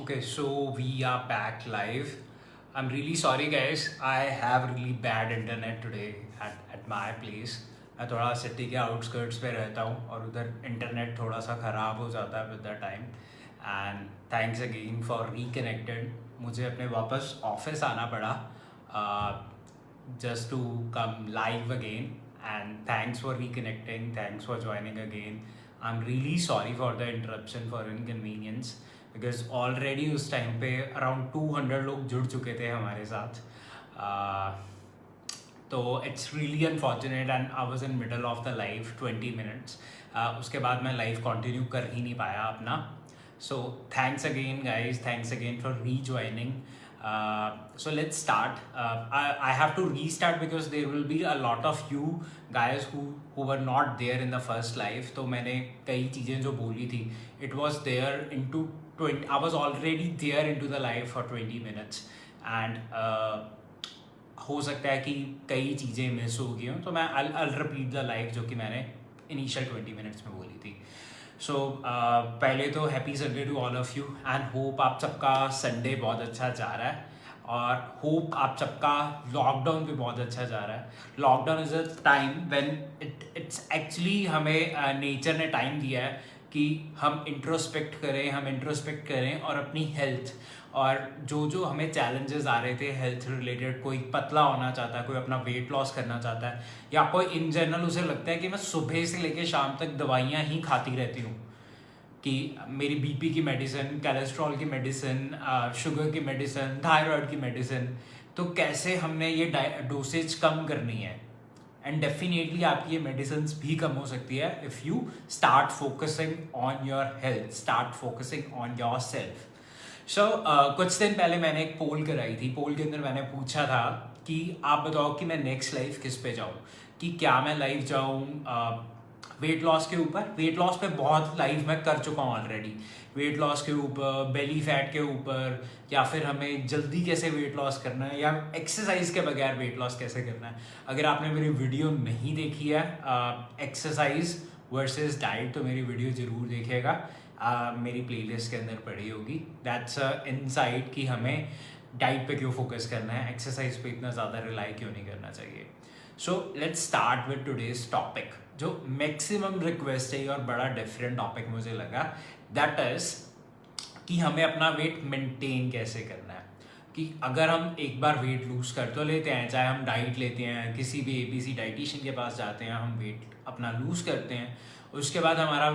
Okay, so we are back live. I'm really sorry, guys. I have really bad internet today at my place. मैं थोड़ा city के outskirts पे रहता हूँ और उधर इंटरनेट थोड़ा सा ख़राब हो जाता है with the time. And thanks again for reconnected. मुझे अपने वापस ऑफिस आना पड़ा just to come live again. And thanks for reconnecting. Thanks for joining again. I'm really sorry for the interruption, for inconvenience. Because already उस time पे around 200 लोग जुड़ चुके थे हमारे साथ. तो it's really unfortunate and I was in middle of the live 20 minutes. उसके बाद मैं लाइव कंटिन्यू कर ही नहीं पाया अपना. So thanks again guys, thanks again for री joining. So let's start. I have to restart because there will be a lot of you guys who were not there in the first live. तो मैंने कई चीज़ें जो बोली थी, it was there into 20. I was already there into the live for 20 minutes and हो सकता है कि कई चीज़ें मिस हो गई हों. तो मैं I'll repeat the live जो कि मैंने इनिशियल 20 मिनट्स में बोली थी. सो पहले तो happy Sunday to all of you and hope आप सबका संडे बहुत अच्छा जा रहा है और होप आप सबका लॉकडाउन भी बहुत अच्छा जा रहा है. Lockdown is a time when it's actually हमें नेचर ने टाइम दिया है कि हम इंट्रोस्पेक्ट करें और अपनी हेल्थ और जो हमें चैलेंजेस आ रहे थे हेल्थ रिलेटेड. कोई पतला होना चाहता है, कोई अपना वेट लॉस करना चाहता है, या कोई इन जनरल उसे लगता है कि मैं सुबह से लेकर शाम तक दवाइयाँ ही खाती रहती हूँ, कि मेरी बीपी की मेडिसिन, कोलेस्ट्रॉल की मेडिसिन, शुगर की मेडिसिन, थायराइड की मेडिसिन. तो कैसे हमने ये डोसेज कम करनी है. एंड डेफिनेटली आपकी ये मेडिसिन भी कम हो सकती है if you start focusing on your health, start focusing on yourself. So कुछ दिन पहले मैंने एक पोल कराई थी. पोल के अंदर मैंने पूछा था कि आप बताओ कि मैं नेक्स्ट लाइव किस पे जाऊँ, कि क्या मैं लाइव जाऊँ वेट लॉस के ऊपर. वेट लॉस पे बहुत लाइव मैं कर चुका हूँ ऑलरेडी. वेट लॉस के ऊपर, बेली फैट के ऊपर, या फिर हमें जल्दी कैसे वेट लॉस करना है, या एक्सरसाइज के बगैर वेट लॉस कैसे करना है. अगर आपने मेरी वीडियो नहीं देखी है एक्सरसाइज वर्सेस डाइट, तो मेरी वीडियो ज़रूर देखिएगा. मेरी प्लेलिस्ट के अंदर पड़ी होगी. दैट्स इनसाइट कि हमें डाइट पे क्यों फोकस करना है, एक्सरसाइज पे इतना ज़्यादा रिलाई क्यों नहीं करना चाहिए. So let's start with today's topic, जो मैक्सिमम रिक्वेस्ट है और बड़ा डिफरेंट टॉपिक मुझे लगा. दैट इज़ कि हमें अपना वेट मेंटेन कैसे करना है. कि अगर हम एक बार वेट लूज़ कर तो लेते हैं, चाहे हम डाइट लेते हैं, किसी भी ABC डाइटिशियन के पास जाते हैं, हम वेट अपना लूज़ करते हैं, उसके बाद हमारा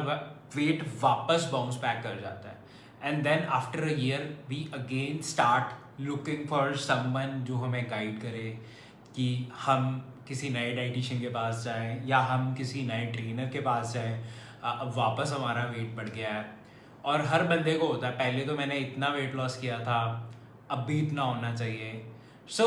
वेट वापस बाउंस बैक कर जाता है. And then after a year we again start looking for someone जो हमें गाइड करे कि हम किसी नए डाइटिशियन के पास जाएं या हम किसी नए ट्रेनर के पास जाएं. अब वापस हमारा वेट बढ़ गया है और हर बंदे को होता है, पहले तो मैंने इतना वेट लॉस किया था, अब भी इतना होना चाहिए. सो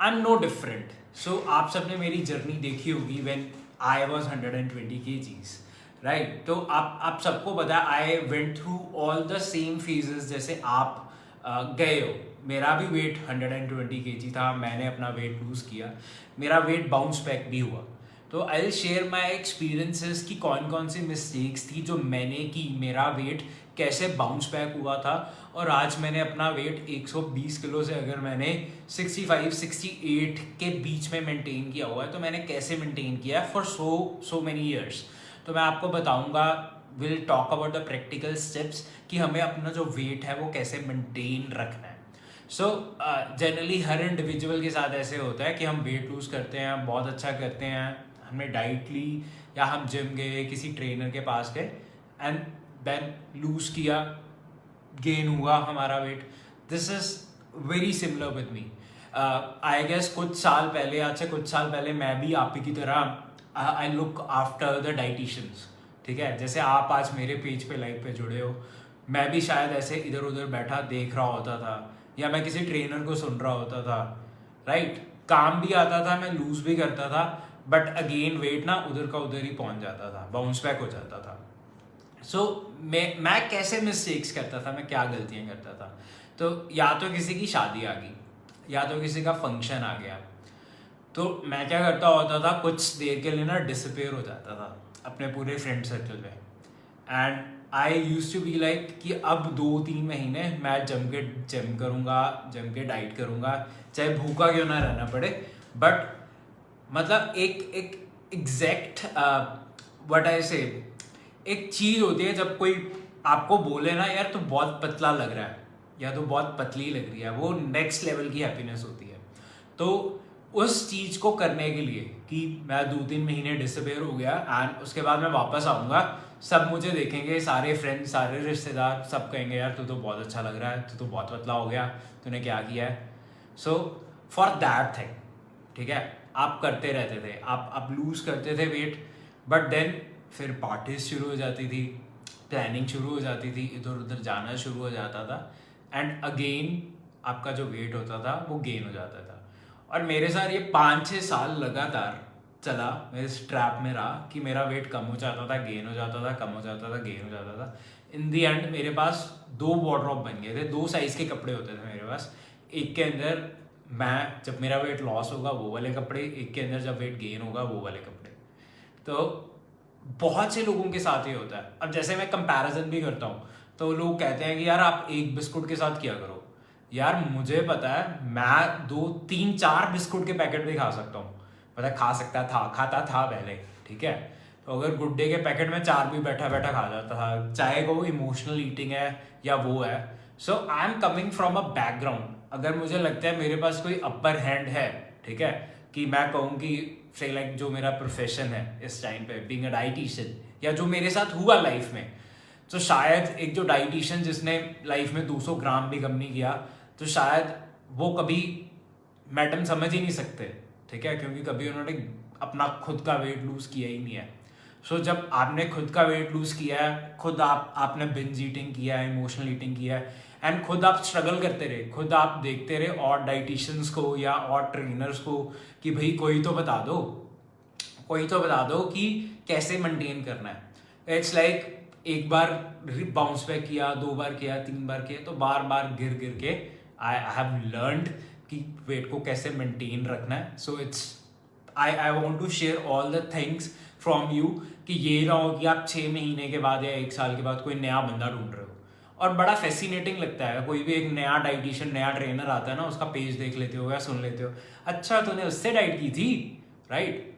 आई एम नो डिफरेंट. सो आप सबने मेरी जर्नी देखी होगी when I was 120 kgs, right. तो आप सबको पता है I went through all the same phases जैसे आप गए हो. मेरा भी वेट 120 kg था, मैंने अपना वेट लूज़ किया, मेरा वेट बाउंस बैक भी हुआ. तो I will share my experiences कि कौन कौन सी मिस्टेक्स थी जो मैंने की, मेरा वेट कैसे बाउंस बैक हुआ था, और आज मैंने अपना वेट 120 किलो से अगर मैंने 65-68 के बीच में मेंटेन किया हुआ है, तो मैंने कैसे मेंटेन किया है फॉर सो मेनी ईयर्स. तो मैं आपको बताऊंगा, will talk about the practical steps कि हमें अपना जो वेट है वो कैसे मेंटेन रखना है. सो जनरली हर इंडिविजुअल के साथ ऐसे होता है कि हम वेट लूज़ करते हैं, बहुत अच्छा करते हैं, हमने डाइट ली या हम जिम गए, किसी ट्रेनर के पास गए, एंड देन लूज़ किया, गेन हुआ हमारा weight. This is very similar with me. I guess कुछ साल पहले, आज से कुछ साल पहले मैं भी आप ही की तरह I look after the dieticians. ठीक है, जैसे आप आज मेरे पेज पे लाइव पे जुड़े हो, मैं भी शायद ऐसे इधर उधर बैठा देख रहा होता था, या मैं किसी ट्रेनर को सुन रहा होता था, राइट. काम भी आता था, मैं लूज़ भी करता था, बट अगेन वेट ना उधर का उधर ही पहुंच जाता था, बाउंस बैक हो जाता था. सो मैं कैसे मिस्टेक्स करता था, मैं क्या गलतियां करता था. तो या तो किसी की शादी आ गई, या तो किसी का फंक्शन आ गया, तो मैं क्या करता होता था, कुछ देर के लिए ना डिसअपेयर हो जाता था अपने पूरे फ्रेंड सर्कल में. And I use to be like कि अब 2-3 महीने मैं जम के जिम करूँगा, जम के डाइट करूँगा, चाहे भूखा क्यों ना रहना पड़े। बट मतलब एक एग्जैक्ट व्हाट आई से एक चीज़ होती है जब कोई आपको बोले ना यार तो बहुत पतला लग रहा है या तो बहुत पतली लग रही है, वो नेक्स्ट लेवल की हैप्पीनेस होती है। तो उस चीज़ को करने के लिए कि मैं 2-3 महीने डिसअपेयर हो गया एंड उसके बाद मैं वापस आऊँगा, सब मुझे देखेंगे, सारे फ्रेंड्स, सारे रिश्तेदार, सब कहेंगे यार तू तो बहुत अच्छा लग रहा है, तू तो बहुत पतला हो गया, तूने क्या किया है। सो फॉर दैट थिंग, ठीक है, आप करते रहते थे, आप लूज़ करते थे वेट, बट देन फिर पार्टीज शुरू हो जाती थी, प्लानिंग शुरू हो जाती थी, इधर उधर जाना शुरू हो जाता था एंड अगेन आपका जो वेट होता था वो गेन हो जाता था। और मेरे साथ ये 5-6 साल लगातार चला, मैं इस ट्रैप में रहा कि मेरा वेट कम हो जाता था, गेन हो जाता था, कम हो जाता था, गेन हो जाता था। इन दी एंड मेरे पास 2 वार्डरोब बन गए थे, 2 साइज़ के कपड़े होते थे मेरे पास। एक के अंदर मैं जब मेरा वेट लॉस होगा वो वाले कपड़े, एक के अंदर जब वेट गेन होगा वो वाले कपड़े। तो बहुत से लोगों के साथ ये होता है। अब जैसे मैं कंपैरिजन भी करता हूँ तो लोग कहते हैं कि यार आप एक बिस्कुट के साथ क्या करो। यार मुझे पता है मैं 2-3-4 बिस्कुट के पैकेट भी खा सकता हूँ, पता है, खा सकता था, खाता था पहले, ठीक है। तो अगर गुड डे के पैकेट में 4 भी बैठा बैठा खा जाता था, चाहे वो इमोशनल ईटिंग है या वो है। So I am coming from a background, अगर मुझे लगता है मेरे पास कोई अपर हैंड है, ठीक है, कि मैं कहूँ कि से लाइक जो मेरा प्रोफेशन है इस टाइम पे बीइंग अ डाइटिशियन, या जो मेरे साथ हुआ लाइफ में, तो शायद एक जो डाइटिशियन जिसने लाइफ में 200 ग्राम भी कम नहीं किया, तो शायद वो कभी मैडम समझ ही नहीं सकते, ठीक है, क्योंकि कभी उन्होंने अपना खुद का वेट लूज किया ही नहीं है। सो जब आपने खुद का वेट लूज किया है, खुद आपने बिंज ईटिंग किया है, इमोशनल ईटिंग किया है, एंड खुद आप स्ट्रगल करते रहे, खुद आप देखते रहे और डाइटिशियंस को या और ट्रेनर्स को कि भाई कोई तो बता दो, कोई तो बता दो कि कैसे मेंटेन करना है। इट्स लाइक एक बार बाउंस बैक किया, 2 बार किया, 3 बार किया, तो बार बार गिर गिर के आई हैव लर्नड कि वेट को कैसे मेंटेन रखना है। So it's I want to share all the things from you, कि ये ना हो कि आप 6 महीने के बाद या 1 साल के बाद कोई नया बंदा ढूंढ रहे हो। और बड़ा फैसिनेटिंग लगता है, कोई भी एक नया डाइटिशियन, नया ट्रेनर आता है ना, उसका पेज देख लेते हो या सुन लेते हो, अच्छा तूने उससे डाइट की थी, राइट।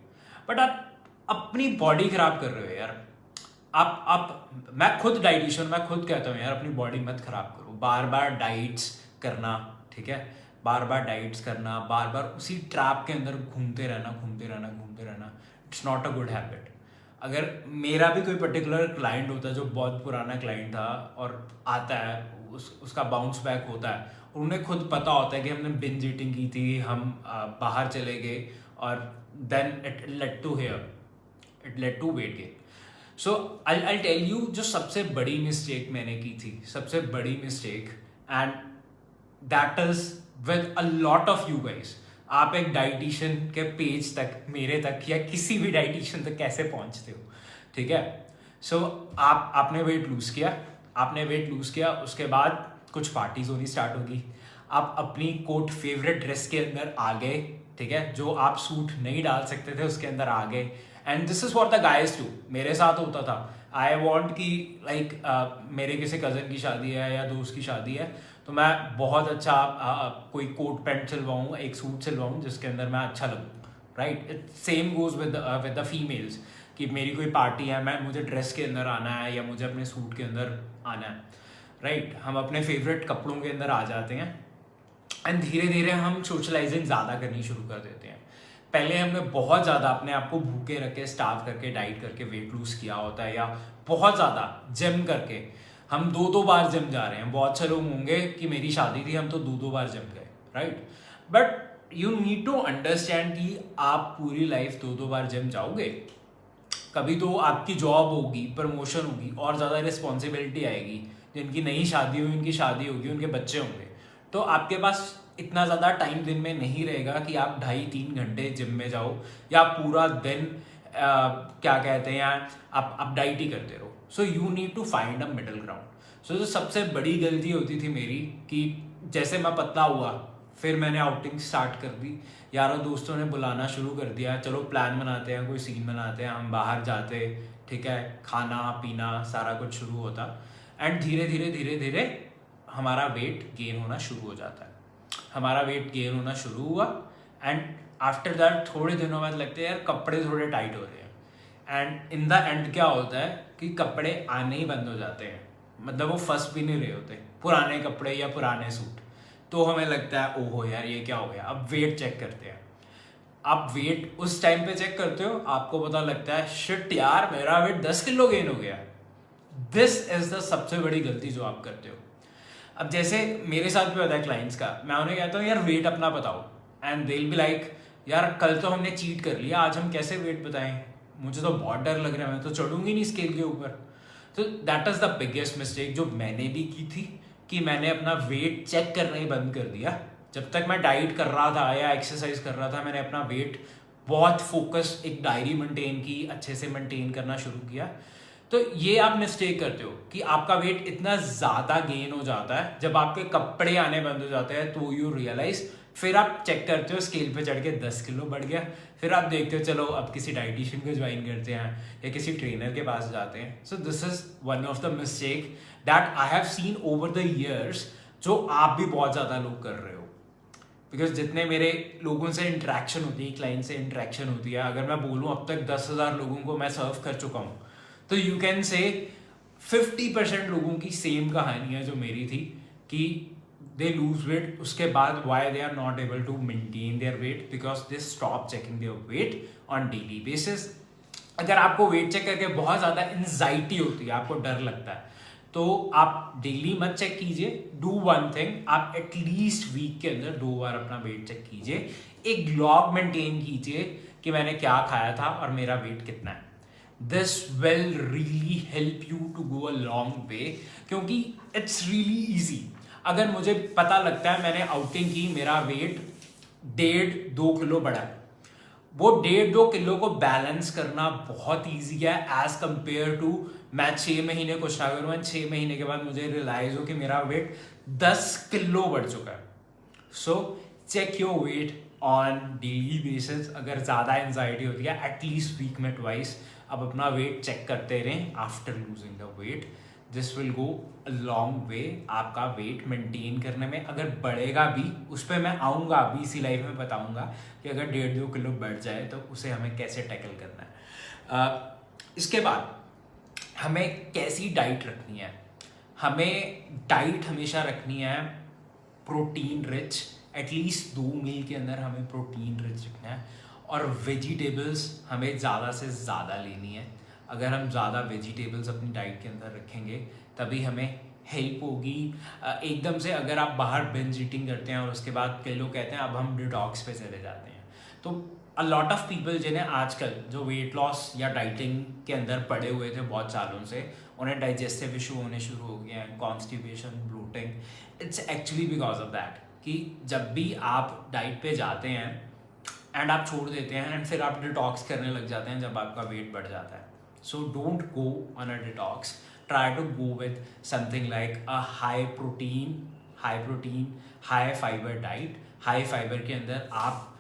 बट आप अपनी बॉडी खराब कर रहे हो यार। आप मैं खुद डाइटिशियन, मैं खुद कहता हूँ यार अपनी बॉडी मत खराब करो, बार बार डाइट्स करना, ठीक है, बार बार डाइट्स करना, बार बार उसी ट्रैप के अंदर घूमते रहना, घूमते रहना, घूमते रहना, it's not a good habit. अगर मेरा भी कोई पर्टिकुलर क्लाइंट होता है जो बहुत पुराना क्लाइंट था और आता है, उसका बाउंस बैक होता है, और उन्हें खुद पता होता है कि हमने बिंज ईटिंग की थी, हम बाहर चले गए और then it led to hair, it led to weight gain. So I tell you जो सबसे बड़ी मिस्टेक मैंने की थी, सबसे बड़ी mistake, and that is with a lot of you guys. आप एक डाइटिशियन के पेज तक, मेरे तक या किसी भी डाइटिशियन तक कैसे पहुंचते हो, ठीक है। सो आपने वेट लूज किया, आपने वेट लूज किया, उसके बाद कुछ पार्टीज होनी स्टार्ट होगी, आप अपनी कोट फेवरेट ड्रेस के अंदर आ गए, ठीक है, जो आप सूट नहीं डाल सकते थे उसके अंदर आ गए, and this is what the guys do. मेरे साथ होता था, आई वॉन्ट कि लाइक मेरे किसी कज़न की शादी है या दोस्त की शादी है, तो मैं बहुत अच्छा कोई कोट पैंट सिलवाऊँ, एक सूट सिलवाऊँ जिसके अंदर मैं अच्छा लगूँ, right. It same goes with the females, कि मेरी कोई पार्टी है, मुझे ड्रेस के अंदर आना है या मुझे अपने सूट के अंदर आना है, राइट। हम अपने फेवरेट कपड़ों के अंदर आ जाते हैं एंड धीरे धीरे हम सोशलाइजिंग ज़्यादा करनी शुरू कर देते हैं। पहले हमने बहुत ज़्यादा अपने आप को भूखे रख के, स्टार्व करके, डाइट करके वेट लूज़ किया होता है, या बहुत ज़्यादा जिम करके हम 2-2 बार जिम जा रहे हैं। बहुत से लोग होंगे कि मेरी शादी थी, हम तो 2-2 बार जिम गए, right. But you need to understand कि आप पूरी लाइफ 2-2 बार जिम जाओगे, कभी तो आपकी जॉब होगी, प्रमोशन होगी, और ज़्यादा रिस्पॉन्सिबिलिटी आएगी, जिनकी नई शादी हुई, उनकी शादी होगी, उनके बच्चे होंगे, तो आपके पास इतना ज़्यादा टाइम दिन में नहीं रहेगा कि आप 2.5-3 घंटे जिम में जाओ या पूरा दिन क्या कहते हैं यार आप डाइट ही करते रहो। So you need to find a middle ground. So जो सबसे बड़ी गलती होती थी मेरी, कि जैसे मैं पतला हुआ, फिर मैंने आउटिंग स्टार्ट कर दी, यारों दोस्तों ने बुलाना शुरू कर दिया, चलो प्लान बनाते हैं, कोई सीन बनाते हैं, हम बाहर जाते, ठीक है, खाना पीना सारा कुछ शुरू होता, एंड धीरे धीरे धीरे धीरे हमारा वेट गेन होना शुरू हो जाता है। हमारा वेट गेन होना शुरू हुआ एंड आफ्टर दैट थोड़े दिनों बाद लगते हैं यार कपड़े थोड़े टाइट हो रहे हैं, एंड इन द एंड क्या होता है कि कपड़े आने ही बंद हो जाते हैं, मतलब वो फंस भी नहीं रहे होते पुराने कपड़े या पुराने सूट। तो हमें लगता है ओहो यार ये क्या हो गया। अब वेट चेक करते हैं। आप वेट उस टाइम पे चेक करते हो, आपको पता लगता है शिट यार मेरा वेट 10 किलो गेन हो गया। दिस इज द सबसे बड़ी गलती जो आप करते हो। अब जैसे मेरे साथ भी होता है क्लाइंट्स का, मैं उन्हें कहता हूँ यार वेट अपना बताओ, and they will be like यार कल तो हमने चीट कर लिया, आज हम कैसे वेट बताएं, मुझे तो बहुत डर लग रहा है, मैं तो चढ़ूंगी नहीं स्केल के ऊपर। तो that is the biggest mistake जो मैंने भी की थी, कि मैंने अपना वेट चेक करना ही बंद कर दिया। जब तक मैं डाइट कर रहा था या एक्सरसाइज कर रहा था, मैंने अपना वेट बहुत फोकस, एक डायरी मेंटेन की, अच्छे से मेंटेन करना शुरू किया। तो ये आप मिस्टेक करते हो कि आपका वेट इतना ज़्यादा गेन हो जाता है जब आपके कपड़े आने बंद हो जाते हैं, तो यू रियलाइज, फिर आप चेक करते हो स्केल पे चढ़ के 10 किलो बढ़ गया, फिर आप देखते हो चलो अब किसी डाइटिशियन को ज्वाइन करते हैं या किसी ट्रेनर के पास जाते हैं। सो this is one of the mistake that I have seen over the years, जो आप भी बहुत ज़्यादा लोग कर रहे हो। बिकॉज जितने मेरे लोगों से इंट्रैक्शन होती है, क्लाइंट से इंट्रैक्शन होती है, अगर मैं बोलूँ अब तक 10,000 लोगों को मैं सर्व कर चुका हूँ, तो यू कैन से 50% लोगों की सेम कहानी है जो मेरी थी, कि दे लूज वेट, उसके बाद why they are not able to maintain their weight, because they stop checking their weight on daily basis. अगर आपको वेट चेक करके बहुत ज़्यादा एंजाइटी होती है, आपको डर लगता है, तो आप डेली मत चेक कीजिए। डू वन थिंग, आप एटलीस्ट वीक के अंदर 2 बार अपना वेट चेक कीजिए, एक लॉग मेंटेन कीजिए कि मैंने क्या खाया था और मेरा वेट कितना है। This will really help you to go a long way, क्योंकि इट्स रियली ईजी। अगर मुझे पता लगता है मैंने आउटिंग की, मेरा वेट 1.5-2 किलो बढ़ा है, वो 1.5-2 किलो को बैलेंस करना बहुत ईजी है एज कंपेयर टू मैं 6 महीने कुछ ना करूँ, 6 महीने के बाद मुझे रियलाइज हो कि मेरा वेट 10 किलो बढ़ चुका है। So check your weight on daily basis. अगर ज़्यादा एंजाइटी होती है, एटलीस्ट वीक में ट्वाइस आप अपना वेट चेक करते रहें after losing the weight. This will go a long way आपका वेट मेंटेन करने में। अगर बढ़ेगा भी, उस पर मैं आऊँगा अभी इसी लाइफ में बताऊँगा कि अगर 1.5-2 किलो बढ़ जाए तो उसे हमें कैसे टैकल करना है। इसके बाद हमें कैसी डाइट रखनी है। हमें डाइट हमेशा रखनी है प्रोटीन रिच, एटलीस्ट 2 मील के अंदर हमें प्रोटीन रिच रखना है, और वेजिटेबल्स हमें ज़्यादा से ज़्यादा लेनी है। अगर हम ज़्यादा वेजिटेबल्स अपनी डाइट के अंदर रखेंगे तभी हमें हेल्प होगी। एकदम से अगर आप बाहर बिंज ईटिंग करते हैं और उसके बाद कई लोग कहते हैं अब हम डिटॉक्स पे चले जाते हैं, तो अ लॉट ऑफ पीपल जिन्हें आजकल जो वेट लॉस या डाइटिंग के अंदर पड़े हुए थे बहुत सालों से, उन्हें डाइजेस्टिव इशू होने शुरू हो गए हैं, constipation, bloating. It's actually because of that कि जब भी आप डाइट पे जाते हैं एंड आप छोड़ देते हैं एंड फिर आप डिटॉक्स करने लग जाते हैं जब आपका वेट बढ़ जाता है। So don't go on a detox, try to go with something like a high protein high fibre diet. High fibre के अंदर आप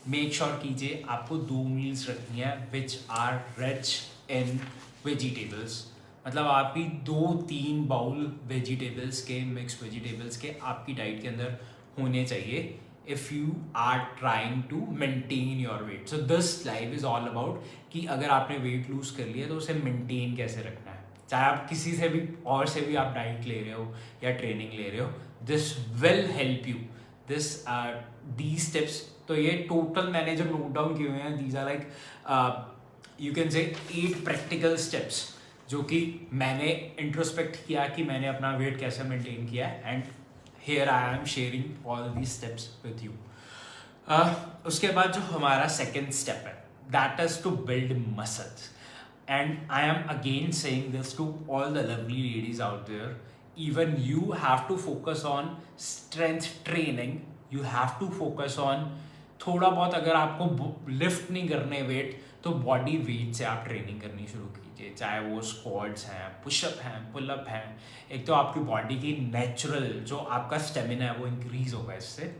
मेक श्योर कीजिए आपको 2 मील्स रखनी है which are rich in vegetables. मतलब आपकी 2-3 बाउल वेजिटेबल्स के, मिक्स वेजिटेबल्स के आपकी डाइट के अंदर होने चाहिए if you are trying to maintain your weight. So this life is all about कि अगर आपने वेट लूज कर लिया तो उसे मेंटेन कैसे रखना है। चाहे आप किसी से भी और से भी आप डाइट ले रहे हो या ट्रेनिंग ले रहे हो, this will help you. These tips, तो ये टोटल मैंने जो नोट डाउन किए हुए हैं, these are like you can say 8 practical steps जो कि मैंने इंट्रोस्पेक्ट किया कि मैंने अपना वेट कैसे मेंटेन किया है, and here I am sharing all these steps with you. उसके बाद जो हमारा second step है, that is to build muscles. And I am again saying this to all the lovely ladies out there. Even you have to focus on strength training. You have to focus on थोड़ा बहुत, अगर आपको lift नहीं करने wait, तो body weight से आप training करनी शुरू कीजिए। चाहे वो स्क्वाट्स हैं, पुशअप हैं, पुलअप हैं। एक तो आपकी बॉडी की नेचुरल जो आपका स्टेमिना है वो इंक्रीज होगा, इससे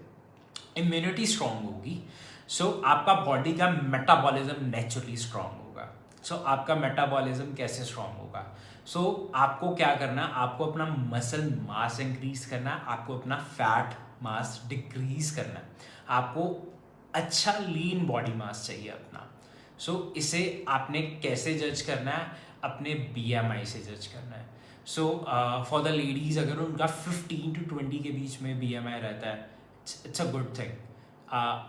इम्यूनिटी स्ट्रांग होगी। सो आपका बॉडी का मेटाबॉलिज्म नेचुरली स्ट्रांग होगा। सो आपका मेटाबॉलिज्म कैसे स्ट्रांग होगा? सो आपको क्या करना है, आपको अपना मसल मास इंक्रीज करना है, आपको अपना फैट मास डिक्रीज करना है, आपको अच्छा लीन बॉडी मास चाहिए अपना। सो इसे आपने कैसे जज करना है? अपने BMI से जज करना है। सो फॉर द लेडीज़ अगर उनका 15 to 20 के बीच में BMI रहता है, it's a good thing.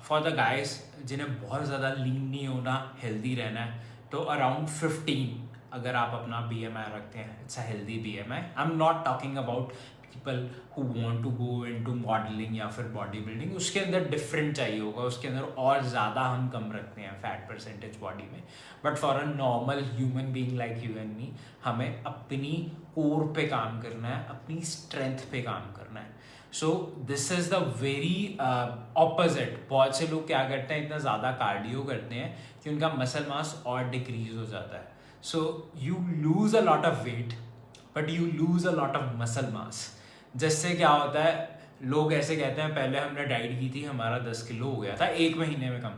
For the guys जिन्हें बहुत ज़्यादा लीन नहीं होना, हेल्दी रहना है, तो अराउंड 15 अगर आप अपना BMI रखते हैं, it's a healthy BMI। I am not talking about people who want to go into modelling या फिर बॉडी बिल्डिंग, उसके अंदर डिफरेंट चाहिए होगा, उसके अंदर और ज़्यादा हम कम रखते हैं फैट परसेंटेज बॉडी में। But for a normal human being like you and me, हमें अपनी कोर पे काम करना है, अपनी स्ट्रेंथ पे काम करना है। सो this is the very opposite. बहुत से लोग क्या करते हैं, इतना ज़्यादा कार्डियो करते हैं कि उनका मसल मास और डिक्रीज हो जाता है। So you lose a lot of weight but you lose a lot of muscle mass, जिससे क्या होता है, लोग ऐसे कहते हैं पहले हमने डाइट की थी, हमारा 10 किलो हो गया था 1 महीने में कम।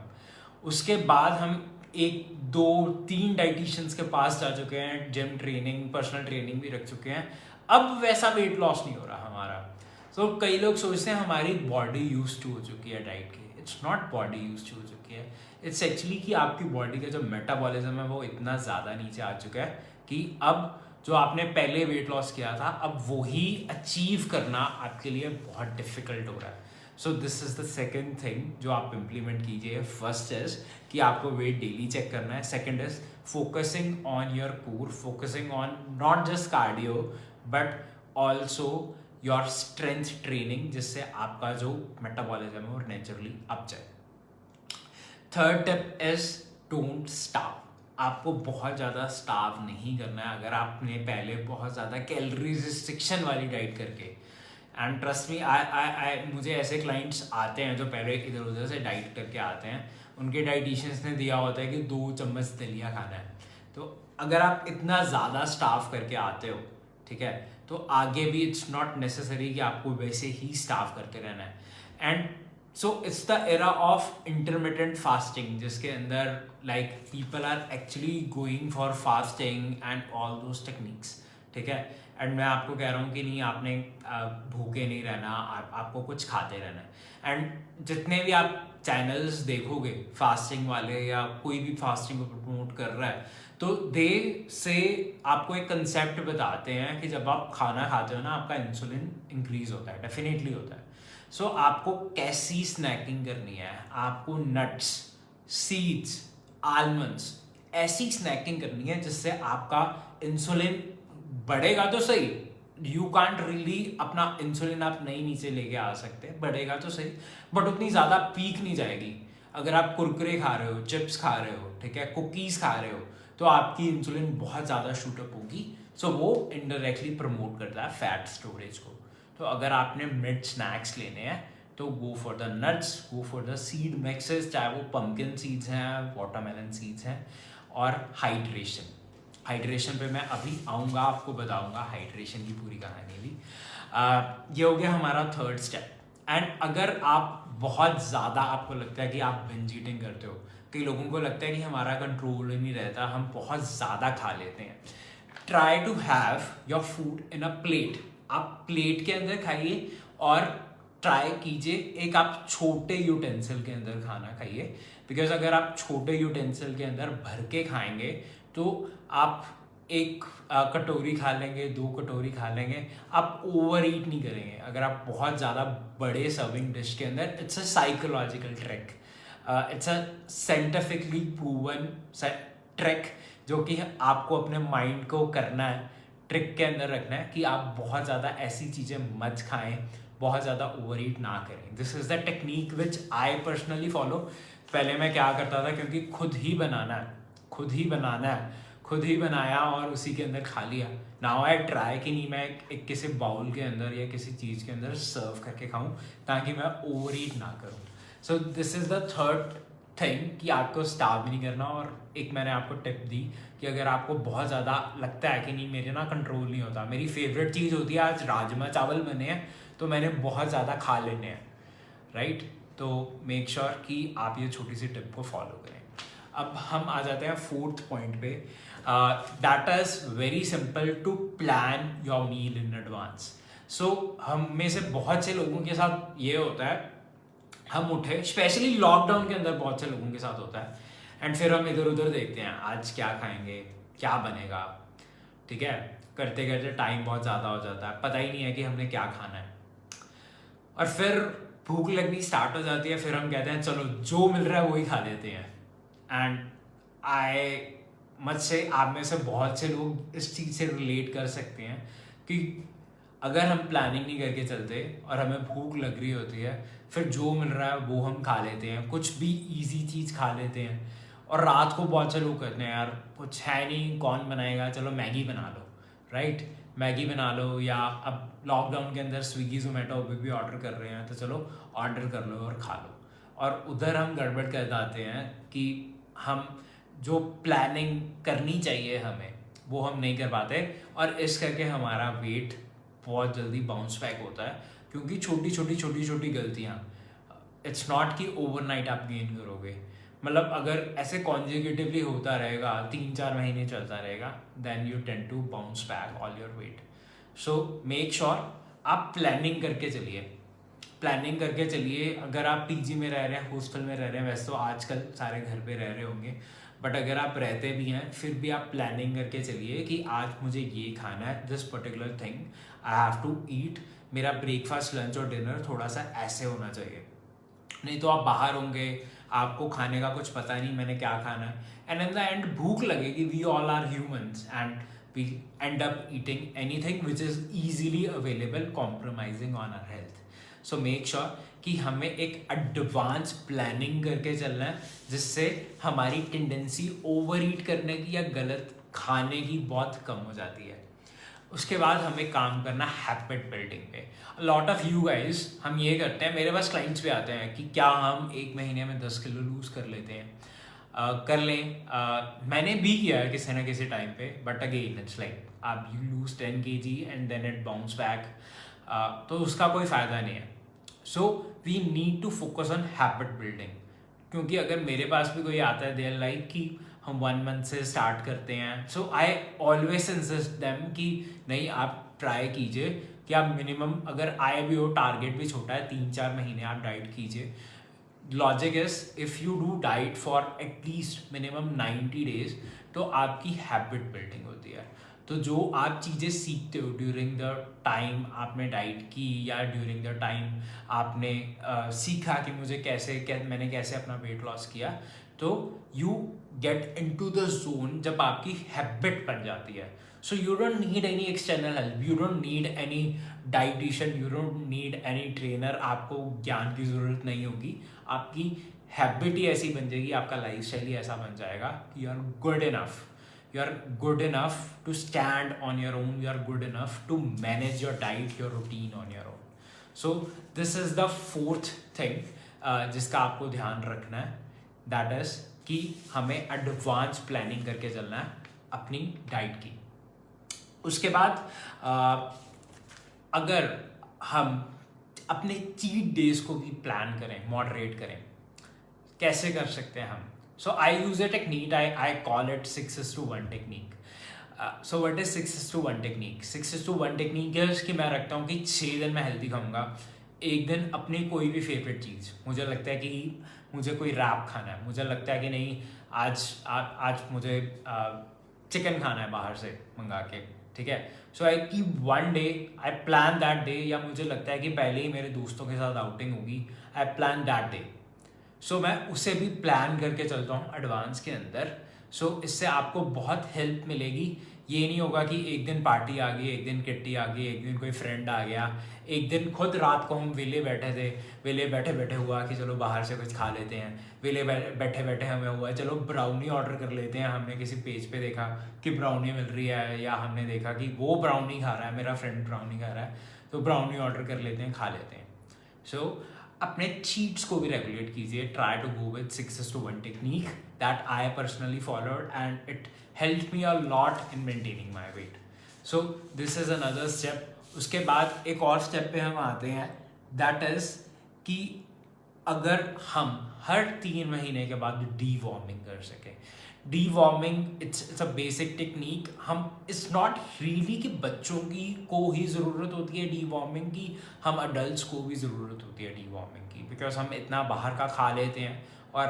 उसके बाद हम 1 2 3 डाइटिशियंस के पास जा चुके हैं, जिम ट्रेनिंग, पर्सनल ट्रेनिंग भी रख चुके हैं, अब वैसा वेट लॉस नहीं हो रहा हमारा। तो कई लोग सोचते हैं हमारी बॉडी यूज टू हो चुकी है डाइट की। It's not body used to हो चुकी है, इट्स एक्चुअली कि आपकी बॉडी का जो मेटाबॉलिज्म है वो इतना ज़्यादा नीचे आ चुका है कि अब जो आपने पहले वेट लॉस किया था, अब वही अचीव करना आपके लिए बहुत डिफिकल्ट हो रहा है। सो this is the second thing जो आप इम्प्लीमेंट कीजिए। फर्स्ट इज कि आपको वेट डेली चेक करना है। Second is focusing on your core, focusing on not just cardio but also your strength training, जिससे आपका जो मेटाबॉलिज्म है वो नेचुरली अप जाए। Third tip is don't starve. आपको बहुत ज़्यादा स्टार्व नहीं करना है। अगर आपने पहले बहुत ज़्यादा कैलोरीज रिस्ट्रिक्शन वाली डाइट करके, एंड ट्रस्ट मी, आई मुझे ऐसे क्लाइंट्स आते हैं जो पहले इधर उधर से डाइट करके आते हैं, उनके डाइटिशियंस ने दिया होता है कि 2 चम्मच दलिया खाना है। तो अगर आप इतना ज़्यादा स्टार्व करके आते हो, ठीक है, तो आगे भी इट्स नॉट नेसेसरी कि आपको वैसे ही स्टार्व करके रहना है। And so it's the era of intermittent fasting, जिसके अंदर like people are actually going for fasting and all those techniques, ठीक है। एंड मैं आपको कह रहा हूँ कि नहीं, आपने भूखे नहीं रहना, आपको कुछ खाते रहना है। एंड जितने भी आप चैनल्स देखोगे फास्टिंग वाले या कोई भी फास्टिंग को प्रमोट कर रहा है, तो दे से आपको एक कंसेप्ट बताते हैं कि जब आप खाना खाते हो ना, आपका इंसुलिन इंक्रीज होता है, डेफिनेटली होता है। सो आपको कैसी स्नैकिंग करनी है, आपको नट्स, सीड्स, आलमंड्स, ऐसी स्नैकिंग करनी है जिससे आपका इंसुलिन बढ़ेगा तो सही। यू कांट रियली अपना इंसुलिन आप नहीं नीचे लेके आ सकते, बढ़ेगा तो सही बट उतनी ज़्यादा पीक नहीं जाएगी। अगर आप कुरकुरे खा रहे हो, चिप्स खा रहे हो, ठीक है, कुकीज़ खा रहे हो, तो आपकी इंसुलिन बहुत ज़्यादा शूटअप होगी। सो वो इनडायरेक्टली प्रमोट करता है फैट स्टोरेज को। तो अगर आपने मिड स्नैक्स लेने हैं तो go for the nuts, go for the seed mixes, चाहे वो पम्पकिन सीड्स हैं, वाटरमेलन सीड्स हैं। और हाइड्रेशन, हाइड्रेशन पे मैं अभी आऊँगा, आपको बताऊँगा हाइड्रेशन की पूरी कहानी भी। ये हो गया हमारा थर्ड स्टेप। एंड अगर आप बहुत ज़्यादा, आपको लगता है कि आप बिंज ईटिंग करते हो, कई लोगों को लगता है कि हमारा कंट्रोल नहीं रहता, हम बहुत ज़्यादा खा लेते हैं, try to have your food in a plate. आप प्लेट के अंदर खाइए और ट्राई कीजिए एक आप छोटे यूटेंसिल के अंदर खाना खाइए। बिकॉज अगर आप छोटे यूटेंसिल के अंदर भर के खाएंगे तो आप एक कटोरी खा लेंगे, 2 कटोरी खा लेंगे, आप ओवर ईट नहीं करेंगे। अगर आप बहुत ज़्यादा बड़े सर्विंग डिश के अंदर, it's a psychological trick, it's a scientifically proven trick जो कि आपको अपने माइंड को करना है, ट्रिक के अंदर रखना है कि आप बहुत ज़्यादा ऐसी चीज़ें मत खाएं, बहुत ज़्यादा ओवर ईट ना करें। This is the technique which I personally follow. पहले मैं क्या करता था, क्योंकि खुद ही बनाना है, खुद ही बनाया और उसी के अंदर खा लिया। नाउ आई ट्राई कि नहीं, मैं एक किसी बाउल के अंदर या किसी चीज़ के अंदर सर्व करके खाऊं ताकि मैं ओवर ईट ना करूं। सो this is the third thing कि आपको स्टार्व भी नहीं करना। और एक मैंने आपको टिप दी कि अगर आपको बहुत ज़्यादा लगता है कि नहीं मेरे ना कंट्रोल नहीं होता, मेरी फेवरेट चीज़ होती है आज राजमा चावल बने हैं तो मैंने बहुत ज़्यादा खा लेने हैं, राइट, तो मेक श्योर कि आप ये छोटी सी टिप को फॉलो करें। अब हम आ जाते हैं फोर्थ पॉइंट पे, that is very simple to plan your meal in advance. So हम में से बहुत से लोगों के साथ ये होता है, हम उठे, स्पेशली लॉकडाउन के अंदर बहुत से लोगों के साथ होता है, एंड फिर हम इधर उधर देखते हैं आज क्या खाएंगे, क्या बनेगा, ठीक है. करते करते टाइम बहुत ज़्यादा हो जाता है, पता ही नहीं है कि हमने क्या खाना है, और फिर भूख लगनी स्टार्ट हो जाती है. फिर हम कहते हैं चलो जो मिल रहा है वही खा लेते हैं. एंड आई मच से आप में से बहुत से लोग इस चीज़ से रिलेट कर सकते हैं कि अगर हम प्लानिंग नहीं करके चलते और हमें भूख लग रही होती है, फिर जो मिल रहा है वो हम खा लेते हैं, कुछ भी इजी चीज़ खा लेते हैं. और रात को बहुत से लोग कहते हैं यार कुछ है नहीं, कौन बनाएगा, चलो मैगी बना लो, राइट. मैगी बना लो, या अब लॉकडाउन के अंदर स्विगी जोमेटो पे भी ऑर्डर कर रहे हैं, तो चलो ऑर्डर कर लो और खा लो. और उधर हम गड़बड़ कर जाते हैं कि हम जो प्लानिंग करनी चाहिए हमें वो हम नहीं कर पाते, और इस करके हमारा वेट बहुत जल्दी बाउंस बैक होता है. क्योंकि छोटी छोटी गलतियाँ, इट्स नॉट कि ओवरनाइट आप गेन करोगे. मतलब अगर ऐसे कॉन्जिक्यूटिवली होता रहेगा, 3-4 महीने चलता रहेगा, then you tend to bounce back all your weight. So make sure आप प्लानिंग करके चलिए, प्लानिंग करके चलिए. अगर आप पीजी में रह रहे हैं, हॉस्टल में रह रहे हैं, वैसे तो आजकल सारे घर पे रह रहे होंगे, बट अगर आप रहते भी हैं फिर भी आप प्लानिंग करके चलिए कि आज मुझे ये खाना है, this particular thing I have to eat. मेरा ब्रेकफास्ट, लंच और डिनर थोड़ा सा ऐसे होना चाहिए. नहीं तो आप बाहर होंगे, आपको खाने का कुछ पता नहीं मैंने क्या खाना है, एंड इन द एंड भूख लगेगी. We all are humans and we end up eating anything which is easily available, compromising on our health. So make sure कि हमें एक एडवांस प्लानिंग करके चलना है, जिससे हमारी टेंडेंसी ओवर ईट करने की या गलत खाने की बहुत कम हो जाती है. उसके बाद हमें काम करना हैबिट बिल्डिंग पे. लॉट ऑफ यू गाइज हम ये करते हैं, मेरे पास क्लाइंट्स भी आते हैं कि क्या हम एक महीने में 10 किलो लूज़ कर लेते हैं. कर लें. मैंने भी किया है किसी ना किसी टाइम पे, बट अगेन इट्स लाइक आप you lose 10 kg and then it bounce back, तो उसका कोई फ़ायदा नहीं है. So we need to focus on habit building. क्योंकि अगर मेरे पास भी कोई आता है, देयर लाइक कि हम 1 मंथ से स्टार्ट करते हैं, सो आई ऑलवेज इंसिस्ट देम कि नहीं आप ट्राई कीजिए कि आप मिनिमम, अगर आए भी हो, टारगेट भी छोटा है, 3-4 महीने आप डाइट कीजिए. Logic is if you do diet for at least minimum 90 days, तो आपकी हैबिट बिल्डिंग होती है. तो जो आप चीज़ें सीखते हो ड्यूरिंग द टाइम आपने डाइट की, या ड्यूरिंग द टाइम आपने सीखा कि मुझे मैंने कैसे अपना वेट लॉस किया, तो you get into the zone जब आपकी हैबिट बन जाती है. So you don't need any external help, you don't need any dietitian, you don't need any trainer. आपको ज्ञान की ज़रूरत नहीं होगी. आपकी हैबिट ही ऐसी बन जाएगी, आपका लाइफस्टाइल ही ऐसा बन जाएगा कि you are good enough. You are good enough to stand on your own. You are good enough to manage your diet, your routine on your own. So this is the fourth thing जिसका आपको ध्यान रखना है. That is कि हमें advance planning करके चलना है अपनी डाइट की. उसके बाद अगर हम अपने चीट डेज को भी प्लान करें, मॉडरेट करें, कैसे कर सकते हैं हम. So I use a technique, I call it 6:1 technique. So what is 6:1 technique? 6:1 technique है कि मैं रखता हूँ कि 6 दिन मैं हेल्दी खाऊंगा, एक दिन अपनी कोई भी फेवरेट चीज़. मुझे लगता है कि मुझे कोई रैप खाना है, मुझे लगता है कि नहीं आज मुझे चिकन खाना है बाहर से मंगा के, ठीक है. So I keep 1 day, I plan that day. या मुझे लगता है कि पहले ही मेरे दोस्तों के साथ आउटिंग होगी, आई प्लान दैट डे. सो मैं उसे भी प्लान करके चलता हूँ एडवांस के अंदर. सो इससे आपको बहुत हेल्प मिलेगी. ये नहीं होगा कि एक दिन पार्टी आ गई, एक दिन किट्टी आ गई, एक दिन कोई फ्रेंड आ गया, एक दिन खुद रात को हम वेले बैठे थे, वेले बैठे बैठे हुआ कि चलो बाहर से कुछ खा लेते हैं, वेले बैठे बैठे हमें हुआ चलो ब्राउनी ऑर्डर कर लेते हैं. हमने किसी पेज पे देखा कि ब्राउनी मिल रही है, या हमने देखा कि वो ब्राउनी खा रहा है, मेरा फ्रेंड ब्राउनी खा रहा है, तो ब्राउनी ऑर्डर कर लेते हैं, खा लेते हैं. सो अपने चीट्स को भी रेगुलेट कीजिए. Try to go with 6:1 technique that I personally followed and it help me a lot in maintaining my weight. So this is another step. उसके बाद एक और स्टेप पे हम आते हैं, दैट इज कि अगर हम हर 3 महीने के बाद डीवॉर्मिंग कर सकें। Deworming it's a basic technique. हम इट्स नॉट रियली कि बच्चों की को ही ज़रूरत होती है डीवॉर्मिंग की, हम अडल्ट को भी ज़रूरत होती है डीवॉर्मिंग की, बिकॉज हम इतना बाहर का खा लेते हैं और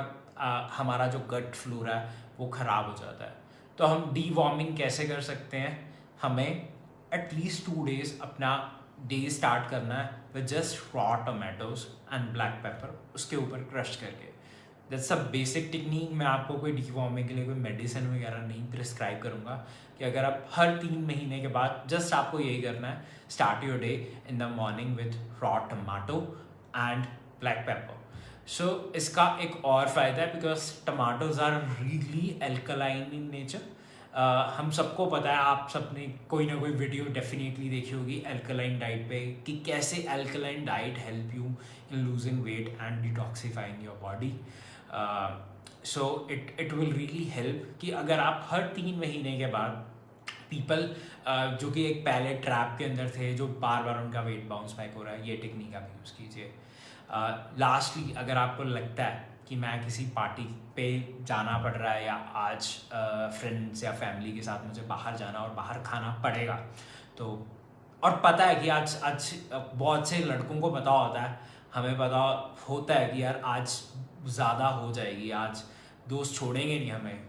हमारा जो गट फ्लोरा है वो ख़राब हो जाता है। तो हम डीवॉर्मिंग कैसे कर सकते हैं? हमें एटलीस्ट 2 days अपना डे स्टार्ट करना है with just raw tomatoes and black paper, उसके ऊपर क्रश करके। That's a basic technique. मैं आपको कोई डीवॉर्मिंग के लिए कोई मेडिसिन वगैरह नहीं प्रिस्क्राइब करूँगा कि अगर आप हर 3 महीने के बाद जस्ट आपको यही करना है, start your day in the morning with raw tomato and black pepper. So इसका एक और फ़ायदा है because tomatoes are really alkaline in nature. हम सबको पता है, आप सबने कोई ना कोई वीडियो डेफिनेटली देखी होगी एल्कलाइन डाइट पे, कि कैसे alkaline diet help you in losing wait and detoxifying your body. So it will really help कि अगर आप हर 3 महीने के बाद पीपल जो कि एक पहले ट्रैप के अंदर थे, जो बार बार उनका वेट बाउंस बैक हो रहा है, ये टेक्निक आप यूज़ कीजिए। लास्टली, अगर आपको लगता है कि मैं किसी पार्टी पे जाना पड़ रहा है या आज फ्रेंड्स या फैमिली के साथ मुझे बाहर जाना और बाहर खाना पड़ेगा, तो और पता है कि आज आज बहुत से लड़कों को पता होता है, हमें पता होता है कि यार आज ज़्यादा हो जाएगी, आज दोस्त छोड़ेंगे नहीं हमें,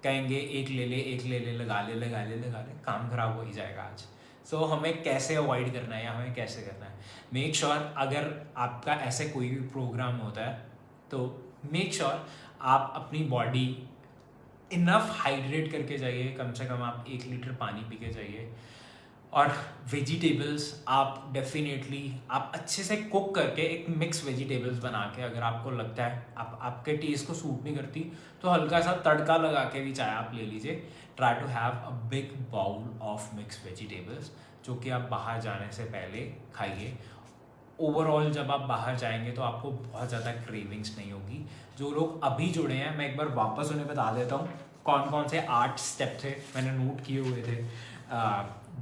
कहेंगे एक ले ले एक ले ले, लगा ले लगा ले लगा ले, काम खराब हो ही जाएगा आज। सो हमें कैसे अवॉइड करना है या हमें कैसे करना है? मेक श्योर अगर आपका ऐसे कोई भी प्रोग्राम होता है तो मेक श्योर आप अपनी बॉडी इनफ हाइड्रेट करके जाइए, कम से कम आप 1 लीटर पानी पी के जाइए। और वेजिटेबल्स आप डेफिनेटली आप अच्छे से कुक करके एक मिक्स वेजिटेबल्स बना के, अगर आपको लगता है आपके टेस्ट को सूट नहीं करती तो हल्का सा तड़का लगा के भी चाहे आप ले लीजिए। Try to have a big bowl of mix vegetables जो कि आप बाहर जाने से पहले खाइए। ओवरऑल जब आप बाहर जाएंगे तो आपको बहुत ज़्यादा क्रेविंग्स नहीं होगी। जो लोग अभी जुड़े हैं, मैं एक बार वापस उन्हें बता देता हूँ कौन कौन से 8 स्टेप थे मैंने नोट किए हुए थे,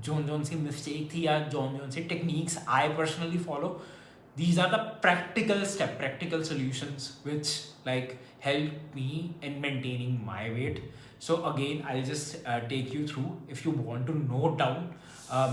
जोन सी मिस्टेक थी या जोन सी techniques I personally follow. These are the practical solutions which like help me in maintaining my weight. So again, I'll just take you through if you want to note down.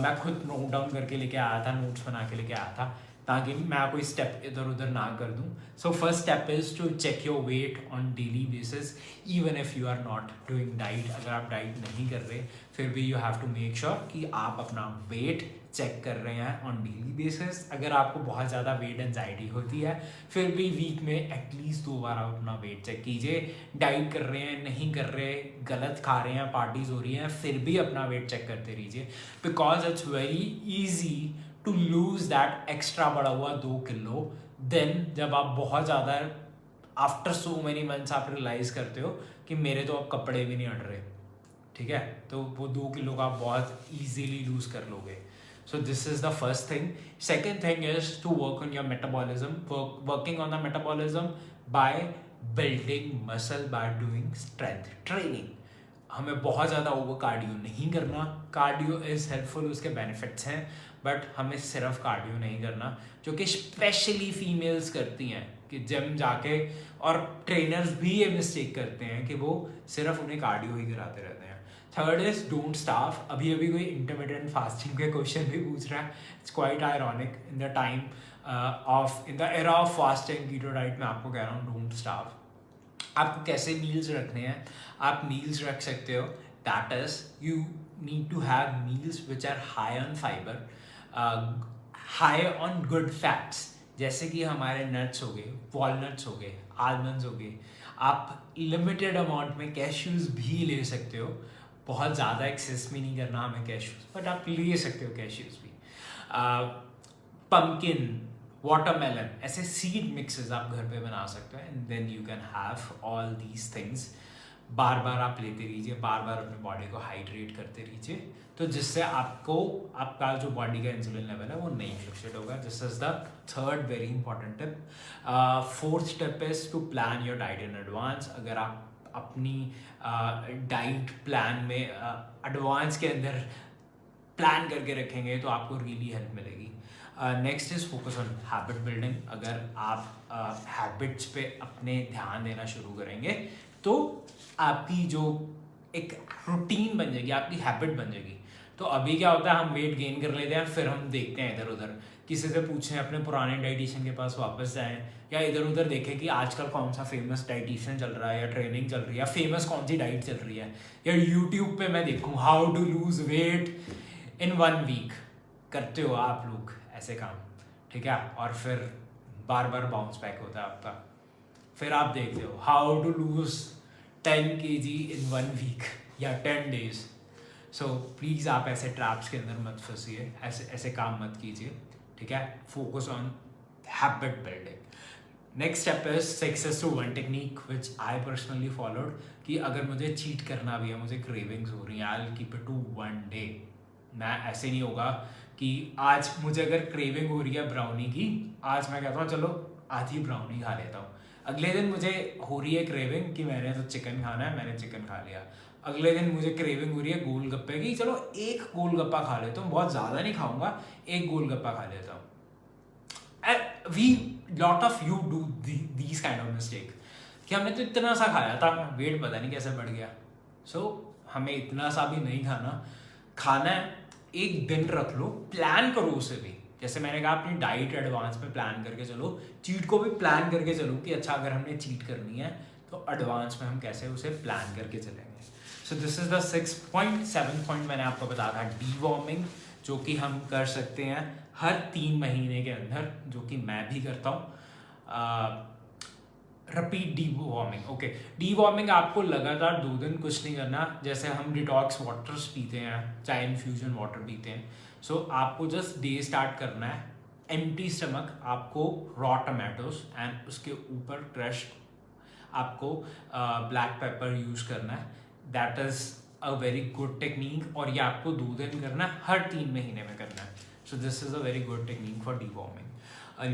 मैं खुद note down करके लेके आया था, notes बना के लेके आया था ताकि मैं कोई स्टेप इधर उधर ना कर दूँ। So first step is to check your weight on daily basis even if you are not doing diet. अगर आप डाइट नहीं कर रहे फिर भी you have to make sure कि आप अपना वेट चेक कर रहे हैं ऑन डेली बेसिस। अगर आपको बहुत ज़्यादा वेट एंजाइटी होती है फिर भी वीक में एटलीस्ट 2 बार आप अपना वेट चेक कीजिए। डाइट कर रहे हैं, नहीं कर रहे, गलत खा रहे हैं, पार्टीज हो रही हैं, फिर भी अपना वेट चेक करते रहिए because it's very easy to lose that extra बढ़ा हुआ 2 किलो। देन जब आप बहुत ज़्यादा आफ्टर सो मेनी मंथ्स आप रियलाइज करते हो कि मेरे तो अब कपड़े भी नहीं अड़ रहे, ठीक है, तो वो 2 किलो का आप बहुत ईजीली लूज कर लोगे। So this is the first thing. Second thing is to work on your metabolism. Working on the metabolism by building muscle by doing strength training. हमें बहुत ज़्यादा ओवर कार्डियो नहीं करना। कार्डियो इज़ हेल्पफुल, उसके benefits हैं, but हमें सिर्फ cardio नहीं करना, जो कि स्पेशली फीमेल्स करती हैं कि जिम जाके, और ट्रेनर्स भी ये मिस्टेक करते हैं कि वो सिर्फ उन्हें कार्डियो ही कराते रहते हैं। Third is don't starve. अभी कोई इंटरमिटेंट फास्टिंग के क्वेश्चन भी पूछ रहा है। It's quite ironic in the time in the era of fasting keto diet. मैं आपको कह रहा हूँ डोंट स्टार्व। आपको कैसे मील्स रखने हैं? आप मील्स रख सकते हो, that is you need to have meals which are high on fibre, high on good fats, जैसे कि हमारे नट्स हो गए, वॉलनट्स हो गए, आलमंड्स हो गए। आप लिमिटेड अमाउंट में कैश्यूज भी ले सकते हो, बहुत ज़्यादा एक्सेस में नहीं करना हमें कैश्यूज, बट आप ले सकते हो कैश्यूज भी। पम्पकिन, वाटरमेलन, ऐसे सीड मिक्सेस आप घर पे बना सकते हो and then you can have all these things. बार बार आप लेते रहिए, बार बार अपने बॉडी को हाइड्रेट करते रहिए, तो जिससे आपको आपका जो बॉडी का इंसुलिन लेवल है वो नहीं फ्लक्चुएट होगा। This is the third very important tip. Fourth step is to plan your diet in advance. अगर आप अपनी डाइट प्लान में एडवांस के अंदर प्लान करके रखेंगे तो आपको रियली हेल्प मिलेगी। Next is focus on habit building. अगर आप हैबिट्स पे अपने ध्यान देना शुरू करेंगे तो आपकी जो एक रूटीन बन जाएगी, आपकी हैबिट बन जाएगी। तो अभी क्या होता है, हम वेट गेन कर लेते हैं, फिर हम देखते हैं इधर उधर, किसी से पूछें, अपने पुराने डाइटिशियन के पास वापस जाएं, या इधर उधर देखें कि आजकल कौन सा फेमस डाइटिशियन चल रहा है या ट्रेनिंग चल रही है या फेमस कौन सी डाइट चल रही है, या यूट्यूब पे मैं देखूँ how to lose weight in 1 week. करते हो आप लोग ऐसे काम, ठीक है? और फिर बार बार बाउंस बैक होता है आपका। फिर आप देखते हो how to lose 10 kg in 1 week या 10 days। सो प्लीज़ आप ऐसे ट्रैप्स के अंदर मत फंसिए, ऐसे ऐसे काम मत कीजिए, ठीक है? Focus on habit building. Next step is 6:1 technique which I personally followed, कि अगर मुझे चीट करना भी है, मुझे क्रेविंग्स हो रही हैं, I will keep it to 1 day। मैं ऐसे नहीं होगा कि आज मुझे अगर क्रेविंग हो रही है ब्राउनी की, आज मैं कहता हूँ चलो आधी ब्राउनी खा लेता हूँ। अगले दिन मुझे हो रही है क्रेविंग कि मैंने तो चिकन खाना है, मैंने चिकन खा लिया। अगले दिन मुझे क्रेविंग हो रही है गोलगप्पे की, चलो एक गोलगप्पा खा लेता हूँ, बहुत ज़्यादा नहीं खाऊंगा, एक गोलगप्पा खा लेता हूँ। We lot of you do these kind of mistake कि हमने तो इतना सा खाया था, वेट पता नहीं कैसे बढ़ गया। सो हमें इतना सा भी नहीं खाना है। एक दिन रख लो, प्लान करो उसे भी। जैसे मैंने कहा अपनी डाइट एडवांस में प्लान करके चलो, चीट को भी प्लान करके चलो कि अच्छा अगर हमने चीट करनी है तो एडवांस में हम कैसे उसे प्लान करके चलेंगे। सो this is the 6 point. 7 point मैंने आपको बताया था डीवॉर्मिंग, जो कि हम कर सकते हैं हर 3 महीने के अंदर, जो कि मैं भी करता हूँ। Repeat deworming. ओके, डीवॉर्मिंग आपको लगातार 2 दिन कुछ नहीं करना। जैसे हम डिटॉक्स वाटर्स पीते हैं, चाहे इन्फ्यूजन वाटर पीते हैं, सो आपको जस्ट डे स्टार्ट करना है एम्प्टी स्टमक। आपको रॉ टमाटोज एंड उसके ऊपर क्रश्ड आपको ब्लैक पेपर यूज़ करना है। That is a very good technique, और ये आपको 2 दिन करना है, हर 3 महीने में करना है। सो this is a very good technique for deworming.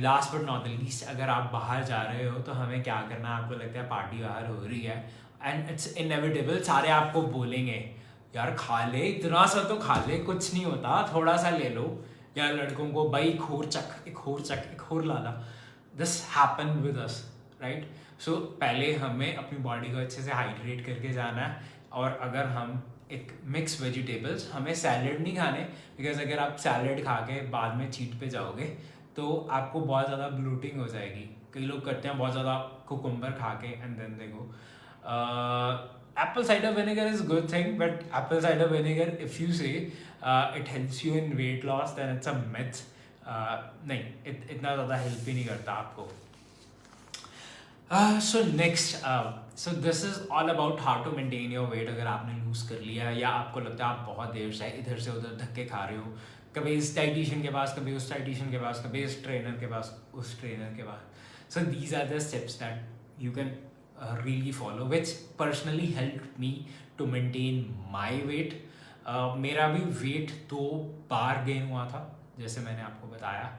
Last but not the least, अगर आप बाहर जा रहे हो तो हमें क्या करना है, आपको लगता है पार्टी बाहर हो रही है एंड इट्स इनएविटेबल, सारे आपको बोलेंगे यार खा ले, इतना सा तो खा ले, कुछ नहीं होता, थोड़ा सा ले लो। या लड़कों को भाई एक और चक, एक और लाला। This happen with us, right? So पहले हमें अपनी बॉडी को अच्छे से हाइड्रेट करके जाना है। और अगर हम एक मिक्स वेजिटेबल्स, हमें सैलेड नहीं खाने, बिकॉज अगर आप सैलेड खा के बाद में चीट पे जाओगे तो आपको बहुत ज़्यादा ब्लोटिंग हो जाएगी। कई लोग करते हैं बहुत ज़्यादा कुकुम्बर खा के and then they go. Apple cider vinegar is good thing, but apple cider vinegar if you say it helps you in weight loss, then it's a myth. नहीं, इतना ज़्यादा हेल्प ही नहीं करता आपको। So next, so this is all about how to maintain your weight. अगर आपने loose कर लिया है या आपको लगता है आप बहुत देर से इधर से उधर धक्के खा रहे हो, कभी इस डाइटिशियन के पास, कभी उस डाइटिशियन के पास, कभी इस ट्रेनर के पास, उस ट्रेनर के पास। So these are the steps that you can really follow, which personally helped me to maintain my weight. मेरा भी वेट 2 बार गेन हुआ था, जैसे मैंने आपको बताया।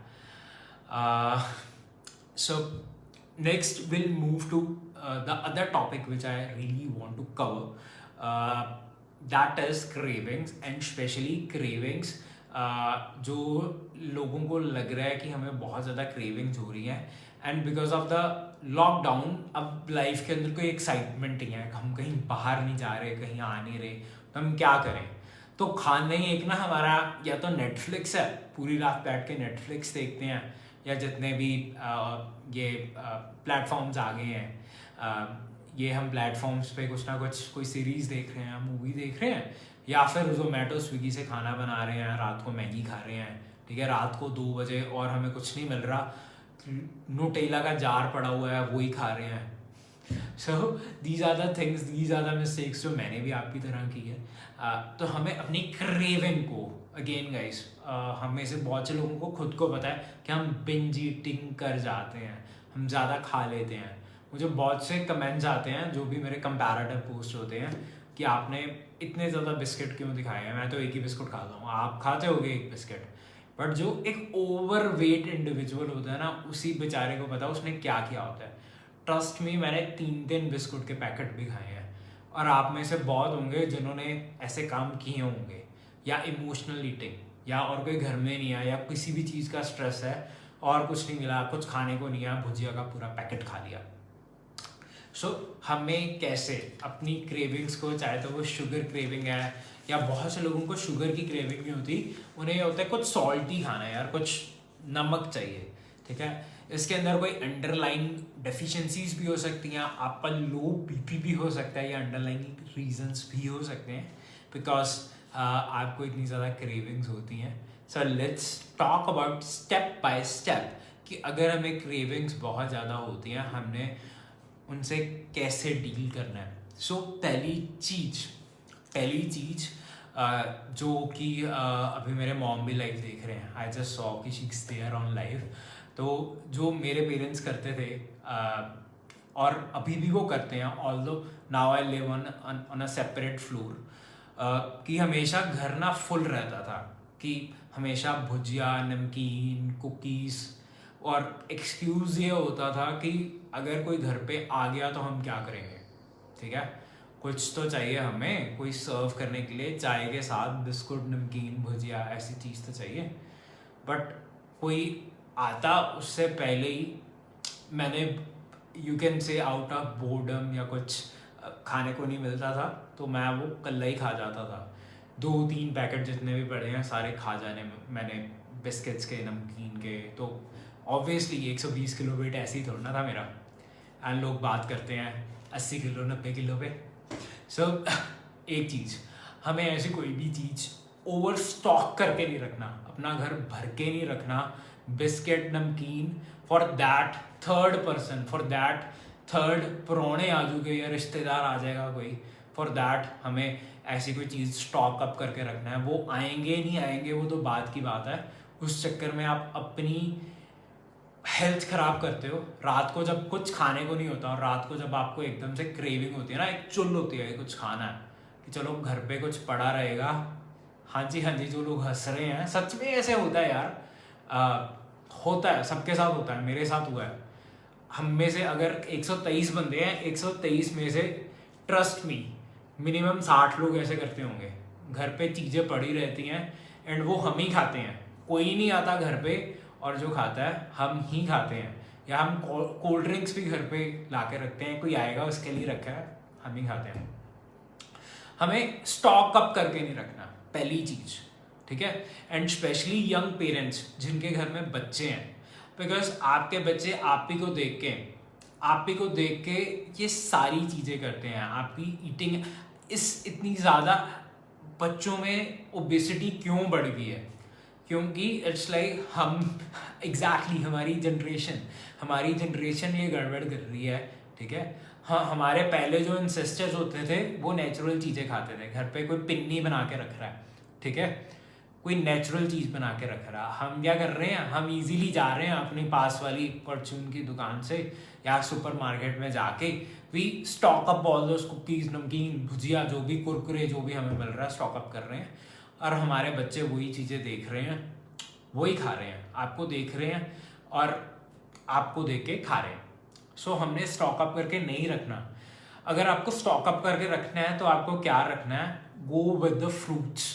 So next we'll move to the other topic which I really want to cover, that is cravings, and especially cravings जो लोगों को लग रहा है कि हमें बहुत ज़्यादा क्रेविंग्स हो रही हैं, and because of the lockdown अब लाइफ के अंदर कोई एक्साइटमेंट नहीं है, हम कहीं बाहर नहीं जा रहे, कहीं आ नहीं रहे, तो हम क्या करें? तो खाने ही एक ना हमारा या तो नेटफ्लिक्स है, पूरी रात बैठ के नेटफ्लिक्स देखते हैं, या जितने भी ये प्लेटफॉर्म्स आ गए हैं, ये हम प्लेटफॉर्म्स पे कुछ ना कुछ कोई सीरीज़ देख रहे हैं, मूवी देख रहे हैं, या फिर जोमेटो स्विगी से खाना बना रहे हैं, रात को मैगी खा रहे हैं, ठीक है? रात को 2 बजे और हमें कुछ नहीं मिल रहा, न्यूटेला का जार पड़ा हुआ है, वही खा रहे हैं। So these are the things, these are the mistakes जो मैंने भी आपकी तरह की है। तो हमें अपनी क्रेविंग को, अगेन गाइस, हमें से बहुत से लोगों को खुद को पता है कि हम बिंज ईटिंग कर जाते हैं, हम ज़्यादा खा लेते हैं। मुझे बहुत से कमेंट्स आते हैं जो भी मेरे कंपैरेटिव पोस्ट होते हैं कि आपने इतने ज़्यादा बिस्किट क्यों दिखाए हैं, मैं तो एक ही बिस्कुट खाता हूँ, आप खाते होगे एक बिस्किट। बट जो एक ओवर वेट इंडिविजुअल होता है ना, उसी बेचारे को पता उसने क्या किया होता है। ट्रस्ट मी, मैंने 3 बिस्कुट के पैकेट भी खाए हैं, और आप में से बहुत होंगे जिन्होंने ऐसे काम किए होंगे, या इमोशनल ईटिंग, या और कोई घर में नहीं है या किसी भी चीज़ का स्ट्रेस है और कुछ नहीं मिला, कुछ खाने को नहीं है, भुजिया का पूरा पैकेट खा लिया। हमें कैसे अपनी क्रेविंग्स को, चाहे तो वो शुगर क्रेविंग है या बहुत से लोगों को शुगर की क्रेविंग नहीं होती, उन्हें ये होता है कुछ सॉल्टी खाना है यार, कुछ नमक चाहिए, ठीक है। इसके अंदर कोई अंडरलाइन डेफिशिएंसीज भी हो सकती हैं, आपका लो बीपी भी हो सकता है, या अंडरलाइन रीजंस भी हो सकते हैं बिकॉज आपको इतनी ज़्यादा क्रेविंग्स होती हैं। So let's talk about step by step कि अगर हमें क्रेविंग्स बहुत ज़्यादा होती हैं, हमने उनसे कैसे डील करना है। पहली चीज़ जो कि अभी मेरे मॉम भी लाइव देख रहे हैं, आई जस्ट सॉ कि she is there on live. तो जो मेरे पेरेंट्स करते थे और अभी भी वो करते हैं, although now I live on a separate floor, कि हमेशा घर ना फुल रहता था, कि हमेशा भुजिया, नमकीन, कुकीज़, और एक्सक्यूज़ ये होता था कि अगर कोई घर पे आ गया तो हम क्या करेंगे, ठीक है, कुछ तो चाहिए हमें, कोई सर्व करने के लिए, चाय के साथ बिस्कुट, नमकीन, भुजिया, ऐसी चीज़ तो चाहिए। बट कोई आता उससे पहले ही मैंने, यू कैन से आउट ऑफ बोर्डम या कुछ खाने को नहीं मिलता था तो मैं वो कल्ला ही खा जाता था। 2-3 पैकेट जितने भी पड़े हैं सारे खा जाने मैंने, बिस्किट्स के, नमकीन के। तो ऑब्वियसली 120 किलो वेट ऐसे ही थोड़ा ना था मेरा, एंड लोग बात करते हैं 80 किलो 90 किलो पे। एक चीज़, हमें ऐसी कोई भी चीज़ ओवर स्टॉक करके नहीं रखना, अपना घर भर के नहीं रखना। बिस्किट, नमकीन for that third person, for that third परौने आ चुके या रिश्तेदार आ जाएगा कोई, फॉर दैट हमें ऐसी कोई चीज़ स्टॉक अप करके रखना है। वो आएंगे नहीं आएंगे वो तो बात की बात है, उस चक्कर में आप अपनी हेल्थ खराब करते हो। रात को जब कुछ खाने को नहीं होता और रात को जब आपको एकदम से क्रेविंग होती है ना, एक चुल होती है कुछ खाना है, कि चलो घर पे कुछ पड़ा रहेगा। हाँ जी, जो लोग हंस रहे हैं, सच में ऐसे होता है यार, होता है, सबके साथ होता है, मेरे साथ हुआ है। हम में से अगर 123 बंदे हैं, 123 में से ट्रस्ट मी मिनिमम 60 लोग ऐसे करते होंगे। घर पे चीज़ें पड़ी रहती हैं एंड वो हम ही खाते हैं, कोई नहीं आता घर पे, और जो खाता है हम ही खाते हैं। या हम कोल्ड ड्रिंक्स भी घर पे ला के रखते हैं, कोई आएगा उसके लिए रखा है, हम ही खाते हैं। हमें स्टॉक अप करके नहीं रखना, पहली चीज़, ठीक है। एंड स्पेशली यंग पेरेंट्स जिनके घर में बच्चे हैं, बिकॉज आपके बच्चे आप ही को देख के ये सारी चीज़ें करते हैं। आपकी ईटिंग इतनी ज़्यादा बच्चों में ओबेसिटी क्यों बढ़ गई है, क्योंकि इट्स लाइक हम एग्जैक्टली हमारी जनरेशन ये गड़बड़ कर रही है, ठीक है। हाँ, हमारे पहले जो एंसेस्टर्स होते थे वो नेचुरल चीज़ें खाते थे। घर पे कोई पिन्नी बना के रख रहा है, ठीक है, कोई नेचुरल चीज़ बना के रख रहा है। हम क्या कर रहे हैं, हम इजीली जा रहे हैं अपनी पास वाली परचून की दुकान से या सुपरमार्केट में जाके, we stock up all those cookies, namkeen, bhujia, जो भी कुरकुरे जो भी हमें मिल रहा है स्टॉक अप कर रहे हैं। और हमारे बच्चे वही चीज़ें देख रहे हैं, वही खा रहे हैं, आपको देख रहे हैं और आपको देख के खा रहे हैं। हमने स्टॉक अप करके नहीं रखना। अगर आपको स्टॉक अप करके रखना है तो आपको क्या रखना है, गो विद द फ्रूट्स।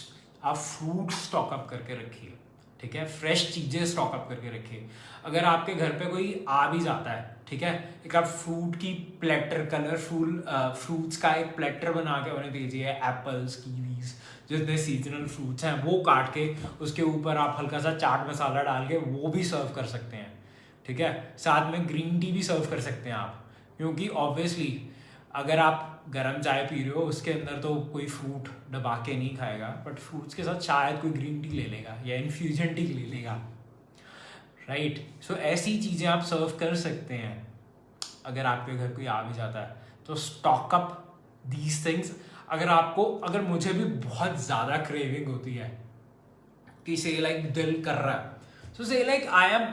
आप फ्रूट स्टॉक अप करके रखिए, ठीक है, फ्रेश चीज़ें स्टॉक अप करके रखिए। अगर आपके घर पे कोई आ भी जाता है, ठीक है, एक आप फ्रूट की प्लेटर, कलरफुल फ्रूट्स का एक प्लेटर बना के उन्हें दीजिए। एप्पल्स, कीवीज, जितने सीजनल फ्रूट्स हैं वो काट के उसके ऊपर आप हल्का सा चाट मसाला डाल के वो भी सर्व कर सकते हैं, ठीक है। साथ में ग्रीन टी भी सर्व कर सकते हैं आप, क्योंकि ऑब्वियसली अगर आप गर्म चाय पी रहे हो उसके अंदर तो कोई फ्रूट दबा के नहीं खाएगा, बट फ्रूट्स के साथ शायद कोई ग्रीन टी ले लेगा या इन्फ्यूजन टी ले लेगा, राइट। ऐसी चीज़ें आप सर्व कर सकते हैं अगर आपके घर कोई आ भी जाता है। तो स्टॉक अप दीज थिंग्स। अगर मुझे भी बहुत ज़्यादा क्रेविंग होती है कि से लाइक दिल कर रहा है, say like I am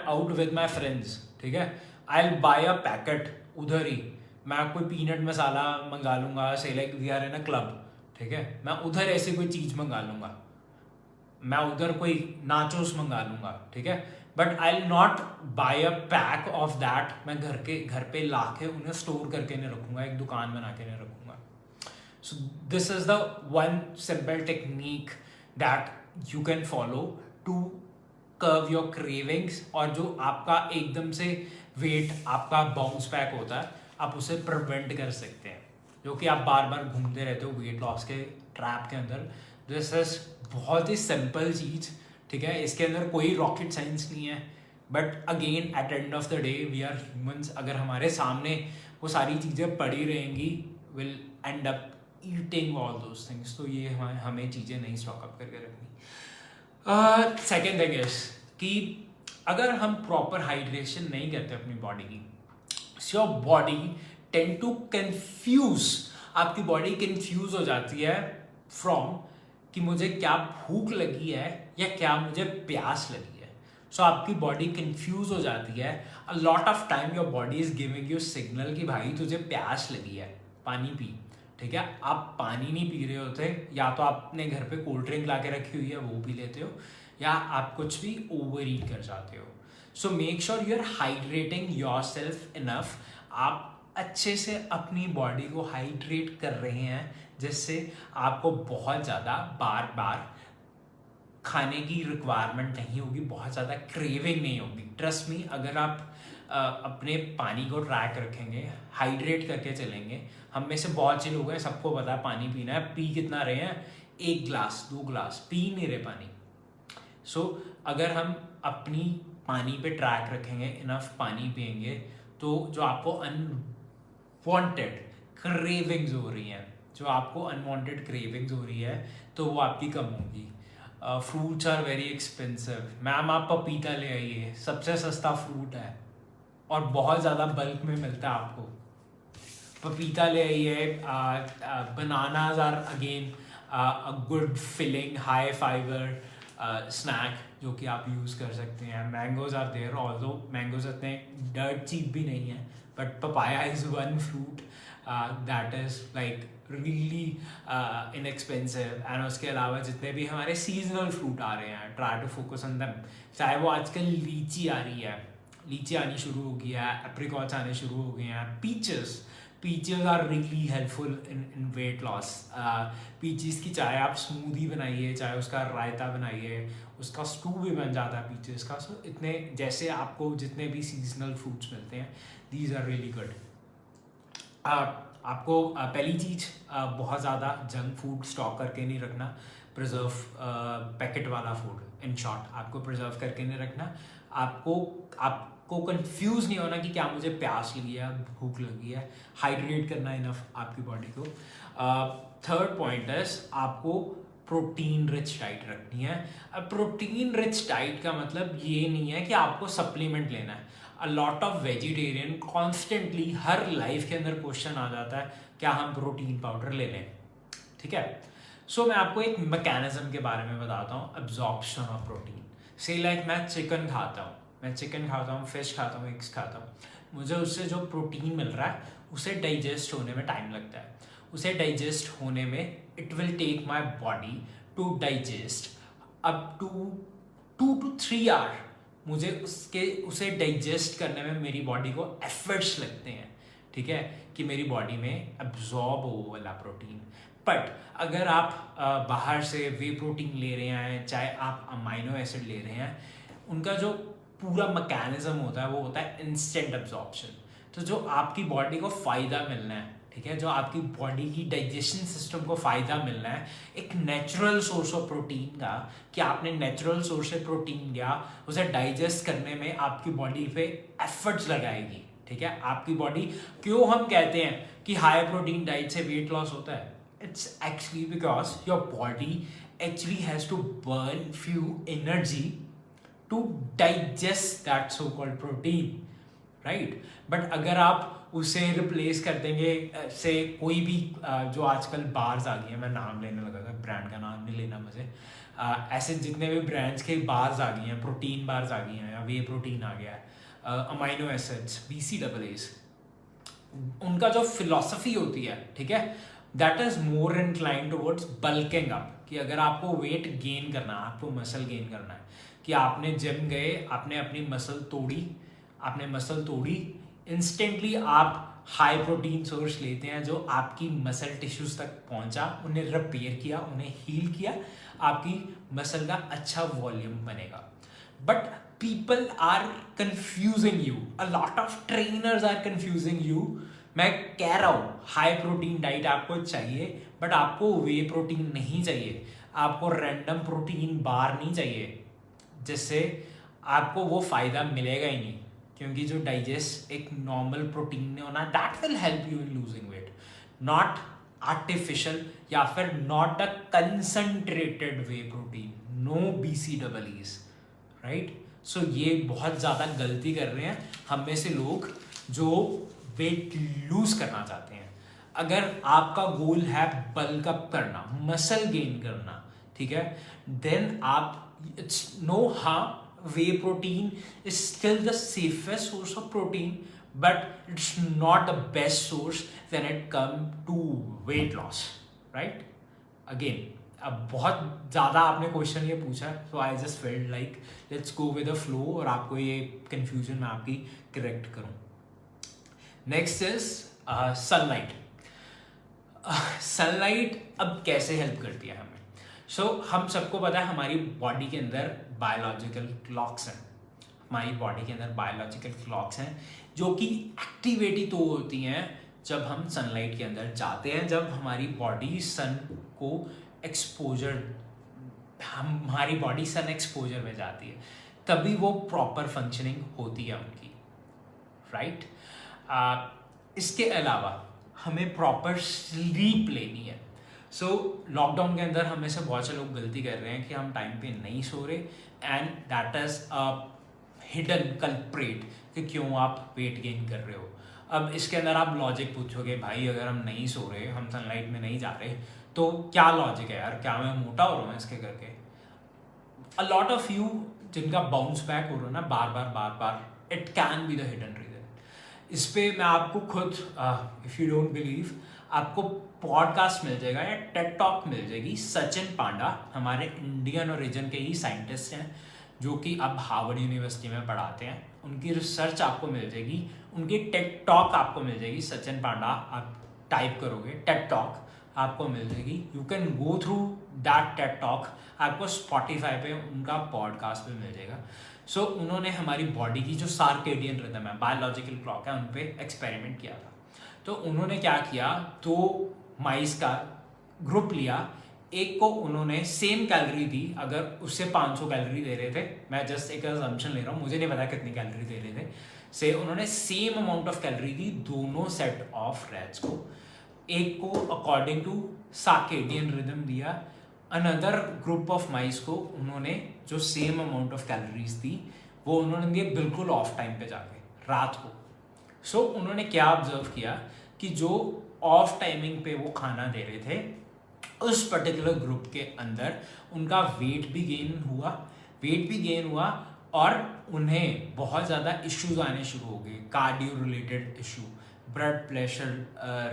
out with my friends, ठीक है, I will buy a packet उधर ही। मैं कोई पीनट मसाला मंगा लूँगा, say like we are in a club, ठीक है, मैं उधर ऐसे कोई चीज़ मंगा लूँगा, मैं उधर कोई नाचोस मंगा लूँगा, ठीक है, but I will not buy a pack of that. मैं घर पे ला के उन्हें स्टोर करके नहीं रखूँगा, एक दुकान बना के नहीं रखूँगा। So this is the one simple technique that you can follow to curb your cravings, और जो आपका एकदम से वेट आपका बाउंस बैक होता है आप उसे प्रिवेंट कर सकते हैं, जो कि आप बार बार घूमते रहते हो वेट लॉस के ट्रैप के अंदर। दिस इज बहुत ही सिंपल चीज़, ठीक है, इसके अंदर कोई रॉकेट साइंस नहीं है, but again at end of the day we are humans. अगर हमारे सामने वो सारी चीज़ें पड़ी रहेंगी, will end up eating all those things. तो ये हमें चीज़ें नहीं स्टॉक अप करके रखनी। सेकेंड थिंग इज कि अगर हम प्रॉपर हाइड्रेशन नहीं करते अपनी बॉडी की, your body tend to confuse, आपकी बॉडी कंफ्यूज हो जाती है फ्रॉम कि मुझे क्या भूख लगी है या क्या मुझे प्यास लगी है। सो आपकी बॉडी कंफ्यूज हो जाती है। अ lot of time your body is giving you signal कि भाई तुझे प्यास लगी है, पानी पी, ठीक है। आप पानी नहीं पी रहे होते, या तो आपने घर पे कोल्ड ड्रिंक ला के रखी हुई है वो पी लेते हो, या आप कुछ भी ओवर ईट कर जाते हो। So make sure you are hydrating yourself enough. आप अच्छे से अपनी बॉडी को हाइड्रेट कर रहे हैं, जिससे आपको बहुत ज़्यादा बार बार खाने की रिक्वायरमेंट नहीं होगी, बहुत ज़्यादा क्रेविंग नहीं होगी। ट्रस्ट मी, अगर आप अपने पानी को ट्रैक रखेंगे, हाइड्रेट करके चलेंगे, हम में से बहुत से लोग हैं सबको पता है पानी पीना है, पी कितना रहे हैं, 1 गिलास 2 गिलास, पी नहीं रहे पानी। सो अगर हम अपनी पानी पे ट्रैक रखेंगे, इनफ पानी पियेंगे, तो जो आपको अनवांटेड क्रेविंग्स हो रही हैं, जो आपको अनवांटेड क्रेविंग्स हो रही है, तो वो आपकी कम होगी। Fruits are very expensive. Ma'am आप पपीता ले आइए, सबसे सस्ता फ्रूट है और बहुत ज़्यादा बल्क में मिलता है आपको। पपीता ले आइए। Bananas are again a good filling high fibre snack जो कि आप यूज़ कर सकते हैं। Mangoes are there, although mangoes इतने डर्ट चीप भी नहीं है, but papaya is one fruit that is like really inexpensive. And उसके अलावा जितने भी हमारे सीजनल फ्रूट आ रहे हैं, try to focus on them. चाहे वो आजकल लीची आ रही है, लीची आनी शुरू हो गई है, एप्रिकॉट्स आने शुरू हो गए हैं, peaches are really helpful in weight loss. Peaches की चाहे आप स्मूदी बनाइए, चाहे उसका रायता बनाइए, उसका स्टू भी बन जाता है पीचेस का। सो इतने जैसे आपको जितने भी सीजनल फ्रूट्स मिलते हैं, दीज आर रियली गुड। आपको पहली चीज़, बहुत ज़्यादा जंक फूड स्टॉक करके नहीं रखना, प्रिजर्व पैकेट वाला फूड, इन शॉर्ट आपको प्रिजर्व करके नहीं रखना। आपको कंफ्यूज नहीं होना कि क्या मुझे प्यास लगी है, भूख लगी है। हाइड्रेट करना इनफ आपकी बॉडी को। थर्ड पॉइंट है, आपको प्रोटीन रिच डाइट रखनी है। अब प्रोटीन रिच डाइट का मतलब ये नहीं है कि आपको सप्लीमेंट लेना है। अ lot of vegetarian constantly her life के अंदर क्वेश्चन आ जाता है क्या हम प्रोटीन पाउडर ले लें, ठीक है। सो मैं आपको एक मैकेनिज्म के बारे में बताता हूँ, एब्जॉर्प्शन ऑफ प्रोटीन। से लाइक मैं चिकन खाता हूँ, फिश खाता हूँ, एग्स खाता हूँ, मुझे उससे जो प्रोटीन मिल रहा है उसे डाइजेस्ट होने में टाइम लगता है। उसे डाइजेस्ट होने में it will take my body to digest up to 2 to 3 hour. मुझे उसे डाइजेस्ट करने में मेरी बॉडी को एफर्ट्स लगते हैं, ठीक है, कि मेरी बॉडी में एब्जॉर्ब हो वाला प्रोटीन। बट अगर आप बाहर से वे प्रोटीन ले रहे हैं, चाहे आप अमाइनो एसिड ले रहे हैं, उनका जो पूरा मैकेनिज्म होता है वो होता है इंस्टेंट एब्जॉर्प्शन। तो जो आपकी बॉडी को फ़ायदा मिलना है, ठीक है, जो आपकी बॉडी की डाइजेशन सिस्टम को फ़ायदा मिलना है एक नेचुरल सोर्स ऑफ प्रोटीन का, कि आपने नेचुरल सोर्स से प्रोटीन लिया, उसे डाइजेस्ट करने में आपकी बॉडी पे एफर्ट्स लगाएगी, ठीक है। आपकी बॉडी, क्यों हम कहते हैं कि हाई प्रोटीन डाइट से वेट लॉस होता है, it's actually because your body actually has to burn few energy to digest that so called protein, right. But अगर आप उसे रिप्लेस कर देंगे से कोई भी जो आजकल बार्स आ गई हैं, मैं नाम लेने लगा था, ब्रांड का नाम नहीं लेना मुझे, ऐसे जितने भी ब्रांड्स के बार्स आ गई हैं, प्रोटीन बार्स आ गई हैं, या वे प्रोटीन आ गया है, अमाइनो एसिड्स, BCAAs, उनका जो फिलॉसफी होती है, ठीक है, that is more incline towards bulking up. कि अगर आपको वेट गेन करना है, आपको मसल गेन करना है, कि आपने जिम गए, आपने अपनी मसल तोड़ी, इंस्टेंटली आप हाई प्रोटीन सोर्स लेते हैं जो आपकी मसल टिश्यूज तक पहुंचा, उन्हें रिपेयर किया, उन्हें हील किया, आपकी मसल का अच्छा वॉल्यूम बनेगा. But people are confusing you, a lot of trainers are confusing you. मैं कह रहा हूँ हाई प्रोटीन डाइट आपको चाहिए, बट आपको वे प्रोटीन नहीं चाहिए, आपको रैंडम प्रोटीन बार नहीं चाहिए, जिससे आपको वो फ़ायदा मिलेगा ही नहीं. क्योंकि जो डाइजेस्ट एक नॉर्मल प्रोटीन ने होना, that will help you in losing weight, not artificial या फिर not a concentrated whey protein, no BCEEs, right. So ये बहुत ज़्यादा गलती कर रहे हैं हम में से लोग जो वेट लूज करना चाहते हैं. अगर आपका गोल है बल्क अप करना, मसल गेन करना, ठीक है, देन आप इट्स नो, हाँ whey protein is still the safest source of protein, but it's not the best source when it come to weight loss, right. Again अब बहुत ज़्यादा आपने क्वेश्चन ये पूछा, तो I just felt like let's go with the flow और आपको ये कन्फ्यूजन मैं आपकी करेक्ट करूँ. Next is sunlight. सनलाइट अब कैसे हेल्प करती है हमें? सो हम सबको पता है हमारी बॉडी के अंदर बायोलॉजिकल क्लॉक्स हैं, हमारी बॉडी के अंदर बायोलॉजिकल क्लॉक्स हैं जो कि एक्टिवेटी तो होती हैं जब हम सनलाइट के अंदर जाते हैं, जब हमारी बॉडी सन को एक्सपोजर, हमारी बॉडी सन एक्सपोजर में जाती है, तभी वो प्रॉपर फंक्शनिंग होती है उनकी, राइट. इसके अलावा हमें प्रॉपर स्लीप लेनी है. सो लॉकडाउन के अंदर हमें से बहुत से लोग गलती कर रहे हैं कि हम टाइम पे नहीं सो रहे, and that is a hidden culprit कि क्यों आप वेट गेन कर रहे हो. अब इसके अंदर आप लॉजिक पूछोगे, भाई अगर हम नहीं सो रहे, हम सनलाइट में नहीं जा रहे, तो क्या लॉजिक है यार, क्या मैं मोटा हो रहा हूँ इसके करके? अ लॉट ऑफ यू जिनका बाउंस बैक हो रहा है ना बार बार, it can be the hidden reason. इस पे मैं आपको खुद, इफ़ यू डोंट बिलीव, आपको पॉडकास्ट मिल जाएगा या टेड टॉक मिल जाएगी. सचिन पांडा हमारे इंडियन ओरिजिन के ही साइंटिस्ट हैं जो कि अब हार्वर्ड यूनिवर्सिटी में पढ़ाते हैं. उनकी रिसर्च आपको मिल जाएगी, उनकी टेड टॉक आपको मिल जाएगी. सचिन पांडा आप टाइप करोगे टेड टॉक आपको मिल जाएगी. You can go through that Ted talk. आपको स्पॉटिफाई पे उनका पॉडकास्ट भी मिल जाएगा. सो उन्होंने हमारी बॉडी की जो सार्केडियन रिदम है, बायोलॉजिकल क्लॉक है, उन पर एक्सपेरिमेंट किया था. तो उन्होंने क्या किया, 2 माइस का ग्रुप लिया, एक को उन्होंने सेम कैलोरी दी, अगर उससे 500 कैलोरी दे रहे थे, मैं जस्ट एक असम्पशन ले रहा हूँ, मुझे नहीं पता कितनी कैलोरी दे रहे थे, से उन्होंने सेम अमाउंट ऑफ कैलोरी दी दोनों सेट ऑफ रैट्स को. एक को अकॉर्डिंग टू सार्केडियन रिदम दिया, अनदर ग्रुप ऑफ माइस को उन्होंने जो सेम अमाउंट ऑफ कैलोरीज दी वो उन्होंने दिए बिल्कुल ऑफ टाइम पे जाके, रात को. सो उन्होंने क्या ऑब्जर्व किया कि जो ऑफ टाइमिंग पे वो खाना दे रहे थे, उस पर्टिकुलर ग्रुप के अंदर उनका वेट भी गेन हुआ और उन्हें बहुत ज़्यादा इश्यूज आने शुरू हो गए, cardio related issue, blood pressure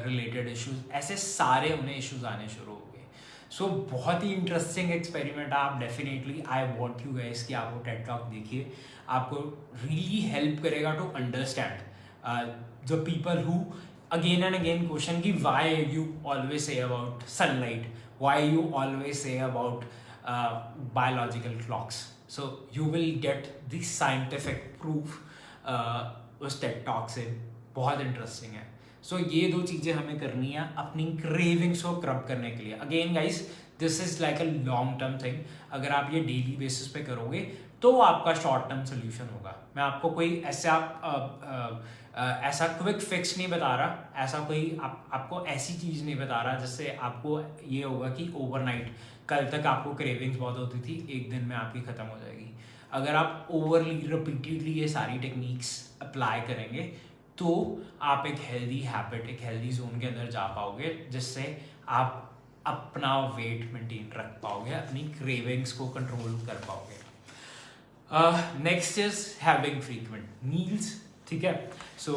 related issues, ऐसे सारे उन्हें इश्यूज आने शुरू हो गए. सो बहुत ही इंटरेस्टिंग एक्सपेरिमेंट है. आप definitely, I want you guys कि आप वो टेड टॉक देखिए, आपको रियली हेल्प करेगा to understand the people who again and again question ki why you always say about sunlight, why you always say about biological clocks. So you will get the scientific proof उस TED Talk से. बहुत interesting है. सो ये 2 चीज़ें हमें करनी है अपनी क्रेविंग्स को क्रब करने के लिए. Again guys, this is like a long term thing. अगर आप ये डेली बेसिस पे करोगे तो आपका शॉर्ट टर्म सोल्यूशन होगा. मैं आपको कोई ऐसा क्विक फिक्स नहीं बता रहा, ऐसा कोई आपको ऐसी चीज़ नहीं बता रहा जिससे आपको ये होगा कि ओवरनाइट, कल तक आपको क्रेविंग्स बहुत होती थी, एक दिन में आपकी ख़त्म हो जाएगी. अगर आप ओवरली रिपीटेडली ये सारी टेक्निक्स अप्लाई करेंगे तो आप एक हेल्दी हैबिट, एक हेल्दी जोन के अंदर जा पाओगे, जिससे आप अपना वेट मेंटेन रख पाओगे, अपनी क्रेविंग्स को कंट्रोल कर पाओगे. Next is having frequent meals. ठीक है, सो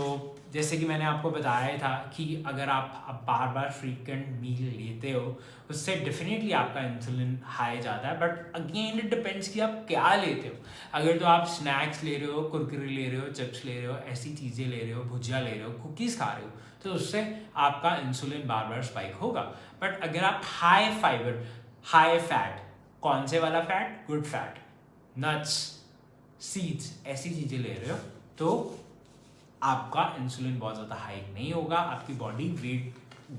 जैसे कि मैंने आपको बताया था कि अगर आप बार बार फ्रीक्वेंट मील लेते हो उससे डेफिनेटली आपका इंसुलिन हाई जाता है. बट अगेन इट डिपेंड्स कि आप क्या लेते हो. अगर तो आप स्नैक्स ले रहे हो, कुरकुरे ले रहे हो, चिप्स ले रहे हो, ऐसी चीज़ें ले रहे हो, भुजिया ले रहे हो, कुकीज़ खा रहे हो, तो उससे आपका इंसुलिन बार बार स्पाइक होगा. बट अगर आप हाई फाइबर, हाई फैट, कौन से वाला fat? Good fat, nuts, seeds, ऐसी चीज़ें ले रहे हो तो आपका इंसुलिन बहुत ज़्यादा हाई नहीं होगा, आपकी बॉडी वेट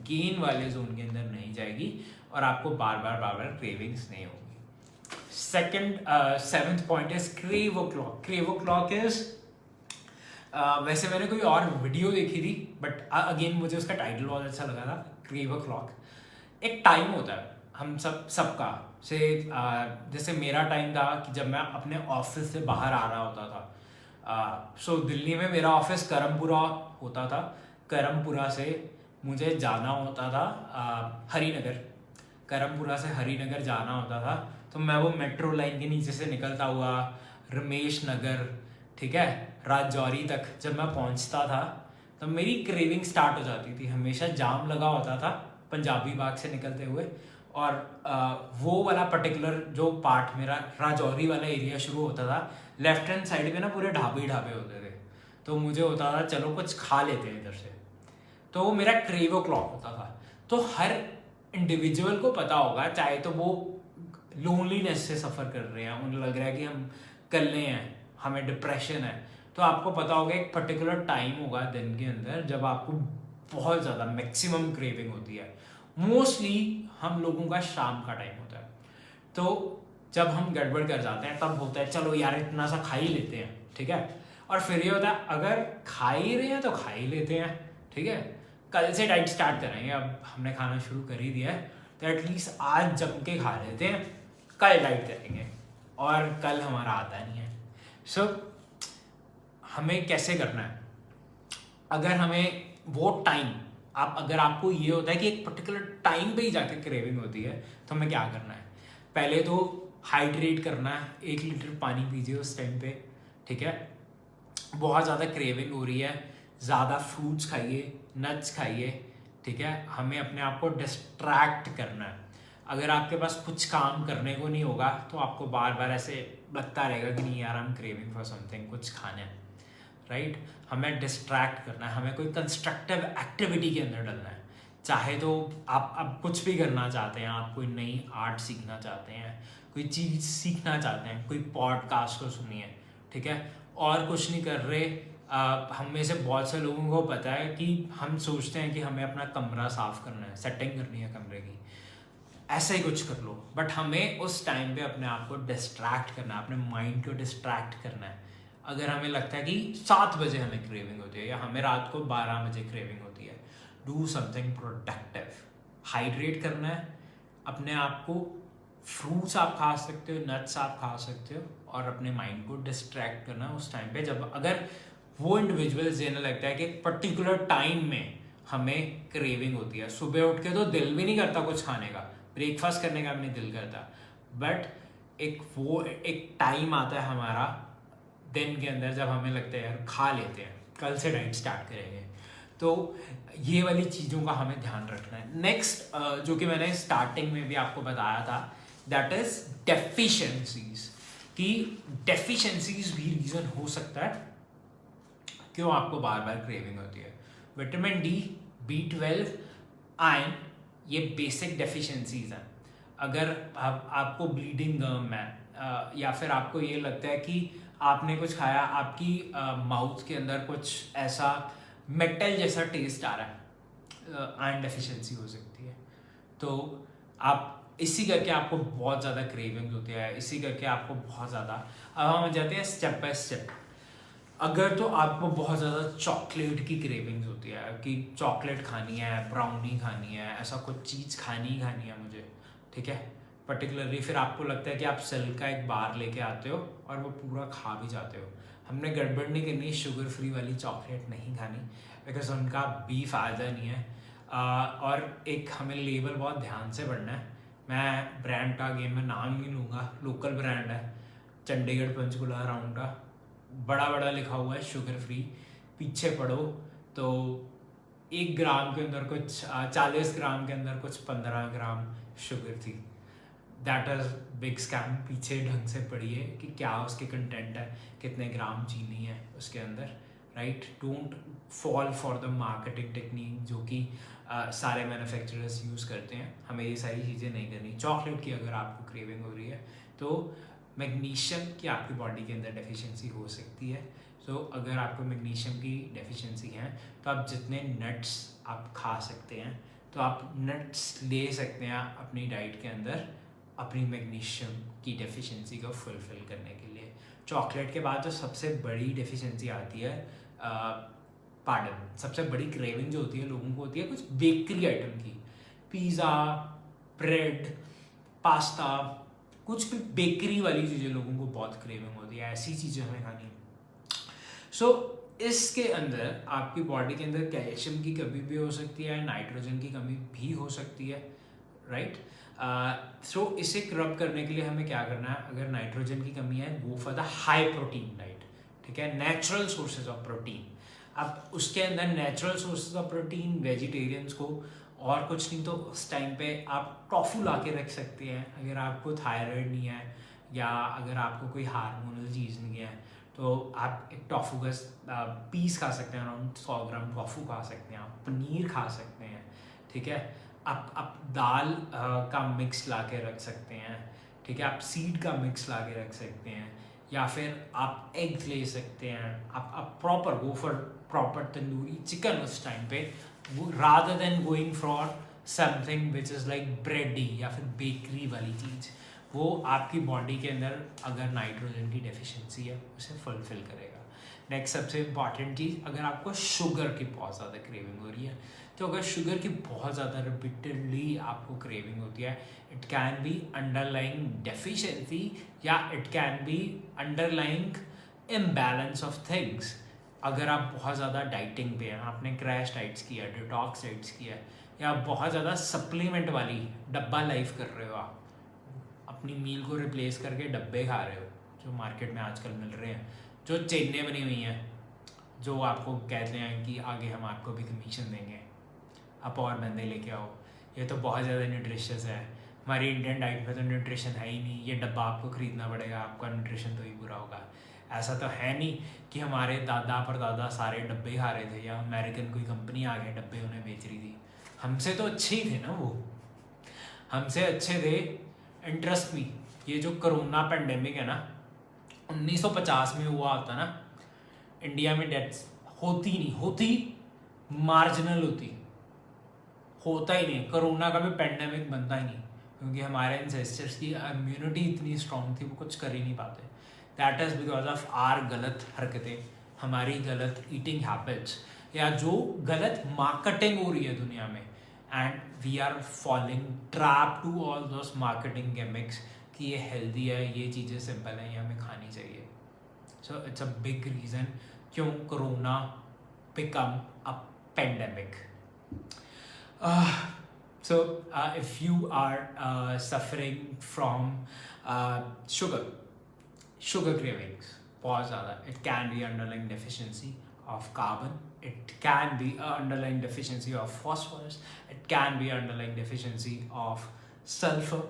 गेन वाले जोन के अंदर नहीं जाएगी और आपको बार बार क्रेविंग्स नहीं होगी। Seventh point is crave o'clock. Crave o'clock is वैसे मैंने कोई और वीडियो देखी थी बट अगेन मुझे उसका टाइटल बहुत अच्छा लगा था, क्रेव ओ क्लॉक। एक टाइम होता है हम सबका से जैसे मेरा टाइम था कि जब मैं अपने ऑफिस से बाहर आ रहा होता था। सो दिल्ली में मेरा ऑफिस करमपुरा होता था, करमपुरा से मुझे जाना होता था हरिनगर, करमपुरा से हरिनगर जाना होता था तो मैं वो मेट्रो लाइन के नीचे से निकलता हुआ रमेश नगर, ठीक है, राजौरी तक जब मैं पहुंचता था तब मेरी क्रेविंग स्टार्ट हो जाती थी। हमेशा जाम लगा होता था पंजाबी बाग से निकलते हुए और वो वाला पर्टिकुलर जो पार्ट मेरा राजौरी वाला एरिया शुरू होता था, लेफ्ट हैंड साइड पे ना पूरे ढाबे ही ढाबे होते थे तो मुझे होता था चलो कुछ खा लेते हैं इधर से, तो वो मेरा क्रेव ओ क्लॉक होता था। तो हर इंडिविजुअल को पता होगा, चाहे तो वो लोनलीनेस से सफ़र कर रहे हैं, उन्हें लग रहा है कि हम कल्ले हैं, हमें डिप्रेशन है, तो आपको पता होगा एक पर्टिकुलर टाइम होगा दिन के अंदर जब आपको बहुत ज़्यादा मैक्सिमम क्रेविंग होती है। मोस्टली हम लोगों का शाम का टाइम होता है, तो जब हम गड़बड़ कर जाते हैं तब होता है चलो यार इतना सा खा ही लेते हैं, ठीक है। और फिर ये होता है अगर खा ही रहे हैं तो खा ही लेते हैं, ठीक है, कल से डाइट स्टार्ट करेंगे, अब हमने खाना शुरू कर ही दिया है तो एटलीस्ट आज जम के खा लेते हैं, कल डाइट करेंगे, और कल हमारा आता नहीं है। सो हमें कैसे करना है? अगर हमें वो टाइम अगर आपको ये होता है कि एक पर्टिकुलर टाइम पे ही जाके क्रेविंग होती है तो हमें क्या करना है? पहले तो हाइड्रेट करना है, 1 लीटर पानी पीजिए उस टाइम पे, ठीक है। बहुत ज़्यादा क्रेविंग हो रही है, ज़्यादा फ्रूट्स खाइए, नट्स खाइए, ठीक है। हमें अपने आप को डिस्ट्रैक्ट करना है। अगर आपके पास कुछ काम करने को नहीं होगा तो आपको बार बार ऐसे लगता रहेगा कि नहीं यार, I am craving for something, कुछ खाना है, राइट। हमें डिस्ट्रैक्ट करना है, हमें कोई कंस्ट्रक्टिव एक्टिविटी के अंदर डलना है। चाहे तो आप कुछ भी करना चाहते हैं, आप कोई नई आर्ट सीखना चाहते हैं, कोई चीज़ सीखना चाहते हैं, कोई पॉडकास्ट को सुनिए, ठीक है, और कुछ नहीं कर रहे। हम में से बहुत से लोगों को पता है कि हम सोचते हैं कि हमें अपना कमरा साफ़ करना है, सेटिंग करनी है कमरे की, ऐसे ही कुछ कर लो, बट हमें उस टाइम पे अपने आप को डिस्ट्रैक्ट करना है, अपने माइंड को डिस्ट्रैक्ट करना है। अगर हमें लगता है कि 7 बजे हमें क्रेविंग होती है या हमें रात को 12 बजे क्रेविंग होती है, डू समथिंग प्रोडक्टिव। हाइड्रेट करना है अपने आप को, फ्रूट्स आप खा सकते हो, नट्स आप खा सकते हो, और अपने माइंड को डिस्ट्रैक्ट करना उस टाइम पे जब अगर वो इंडिविजुअल्स जिन्हें लगता है कि एक पर्टिकुलर टाइम में हमें क्रेविंग होती है। सुबह उठ के तो दिल भी नहीं करता कुछ खाने का, ब्रेकफास्ट करने का भी नहीं दिल करता, बट एक टाइम आता है हमारा दिन के अंदर जब हमें लगता है यार खा लेते हैं, कल से डाइट स्टार्ट करेंगे। तो ये वाली चीज़ों का हमें ध्यान रखना है। नेक्स्ट जो कि मैंने स्टार्टिंग में भी आपको बताया था, दैट इज डेफिशिएंसीज। कि डेफिशिएंसीज भी रीज़न हो सकता है क्यों आपको बार बार क्रेविंग होती है। विटामिन डी, B12, आयरन, ये बेसिक डेफिशिएंसीज हैं। अगर आपको ब्लीडिंग गम है या फिर आपको ये लगता है कि आपने कुछ खाया, आपकी माउथ के अंदर कुछ ऐसा मेटल जैसा टेस्ट आ रहा है, आयरन डेफिशिएंसी हो सकती है। तो आप इसी करके आपको बहुत ज़्यादा क्रेविंग होती है, इसी करके आपको बहुत ज़्यादा। अब हम जाते हैं स्टेप बाय स्टेप। अगर तो आपको बहुत ज़्यादा चॉकलेट की क्रेविंग्स होती है कि चॉकलेट खानी है, ब्राउनी खानी है, ऐसा कुछ चीज़ खानी है मुझे, ठीक है, पर्टिकुलरली फिर आपको लगता है कि आप सेल का एक बार लेके आते हो और वो पूरा खा भी जाते हो। हमने गड़बड़ नहीं करनी, शुगर फ्री वाली चॉकलेट नहीं खानी, बिकॉज उनका भी फ़ायदा नहीं है। और एक हमें लेबल बहुत ध्यान से पढ़ना है। मैं ब्रांड का गेम में नाम नहीं लूँगा, लोकल ब्रांड है, चंडीगढ़ पंचकुला अराउंड का, बड़ा लिखा हुआ है शुगर फ्री। पीछे पढ़ो तो 1 ग्राम के अंदर कुछ 40 ग्राम के अंदर कुछ 15 ग्राम शुगर थी। That is big scam. पीछे ढंग से पढ़िए कि क्या उसके कंटेंट है, कितने ग्राम चीनी है उसके अंदर, right. Don't fall for the marketing technique जो कि सारे मैन्युफैक्चरर्स यूज़ करते हैं. हमें ये सारी चीज़ें नहीं करनी. चॉकलेट की अगर आपको क्रेविंग हो रही है तो मैग्नीशियम की आपकी बॉडी के अंदर डेफिशिएंसी हो सकती है. सो अगर आपको मैग्नीशियम की डेफिशिएंसी है तो आप जितने नट्स आप खा सकते हैं तो आप नट्स ले सकते हैं अपनी डाइट के अंदर अपनी मैग्नीशियम की डेफिशिएंसी को फुलफिल करने के लिए. चॉकलेट के बाद जो सबसे बड़ी डेफिशिएंसी आती है, सबसे बड़ी क्रेविंग जो होती है लोगों को होती है कुछ बेकरी आइटम की. पिज़्ज़ा, ब्रेड, पास्ता, कुछ भी बेकरी वाली चीज़ें लोगों को बहुत क्रेविंग होती है. ऐसी चीज़ें हमें खानी है. सो इसके अंदर आपकी बॉडी के अंदर कैल्शियम की कमी भी हो सकती है, नाइट्रोजन की कमी भी हो सकती है, राइट. सो इसे क्रब करने के लिए हमें क्या करना है? अगर नाइट्रोजन की कमी है, go for the high protein diet. ठीक है, नेचुरल सोर्सेज ऑफ प्रोटीन. अब उसके अंदर natural sources of protein vegetarians को और कुछ नहीं तो उस टाइम पे आप टॉफू ला के रख सकते हैं. अगर आपको थायराइड नहीं है या अगर आपको कोई हार्मोनल चीज़ नहीं है तो आप एक टॉफू का पीस खा सकते हैं. अराउंड 100 ग्राम टॉफू खा सकते हैं. आप पनीर खा सकते हैं. ठीक है, आप दाल का मिक्स ला के रख सकते हैं. ठीक है, आप सीड का मिक्स ला के रख सकते हैं. या फिर आप एग ले सकते हैं. आप proper go for proper tandoori chicken उस टाइम पे, rather than going for something which is like ब्रेडी या फिर बेकरी वाली चीज़. वो आपकी बॉडी के अंदर अगर नाइट्रोजन की डेफिशिएंसी है उसे फुलफिल करेगा. नेक्स्ट सबसे इम्पॉर्टेंट चीज़, अगर आपको शुगर की बहुत ज़्यादा क्रेविंग हो रही है तो अगर शुगर की बहुत ज़्यादा रिपीटेडली आपको क्रेविंग होती है, it can be underlying deficiency या it can be underlying imbalance of things. अगर आप बहुत ज़्यादा डाइटिंग पे हैं, आपने क्रैश डाइट्स किया, डिटॉक्स डाइट्स किया, या बहुत ज़्यादा सप्लीमेंट वाली डब्बा लाइफ कर रहे हो, आप अपनी मील को रिप्लेस करके डब्बे खा रहे हो जो मार्केट में आजकल मिल रहे हैं, जो चेनें बनी हुई हैं, जो आपको कहते हैं कि आगे हम आपको भी कमीशन देंगे, आप और बंदे लेके आओ, ये तो बहुत ज़्यादा न्यूट्रिशियस है. हमारी इंडियन डाइट में तो न्यूट्रिशन है ही नहीं, ये डब्बा आपको ख़रीदना पड़ेगा, आपका न्यूट्रिशन तो ही बुरा होगा. ऐसा तो है नहीं कि हमारे दादा परदादा सारे डब्बे खा रहे थे या अमेरिकन कोई कंपनी आ गए डब्बे उन्हें बेच रही थी. हमसे तो अच्छे ही थे ना, वो हमसे अच्छे थे. इंटरेस्ट मी, ये जो कोरोना पेंडेमिक है ना, 1950 में हुआ होता ना, इंडिया में डेथ्स होती नहीं, होती मार्जिनल होता ही नहीं. कोरोना का भी पेंडेमिक बनता ही नहीं क्योंकि हमारे एंसेस्टर्स की इम्यूनिटी इतनी स्ट्रांग थी, वो कुछ कर ही नहीं पाते. That is because of our गलत हरकतें, हमारी गलत ईटिंग हैबिट्स, या जो गलत मार्केटिंग हो रही है दुनिया में. And we are following trap to all those marketing gimmicks कि ये हेल्दी है, ये चीज़ें सिंपल हैं, ये हमें खानी चाहिए. So it's a big reason क्यों corona become a pandemic. So if you are suffering from sugar cravings बहुत ज़्यादा, it can be underlying deficiency of carbon, it can be underlying deficiency of phosphorus, it can be underlying deficiency of sulfur.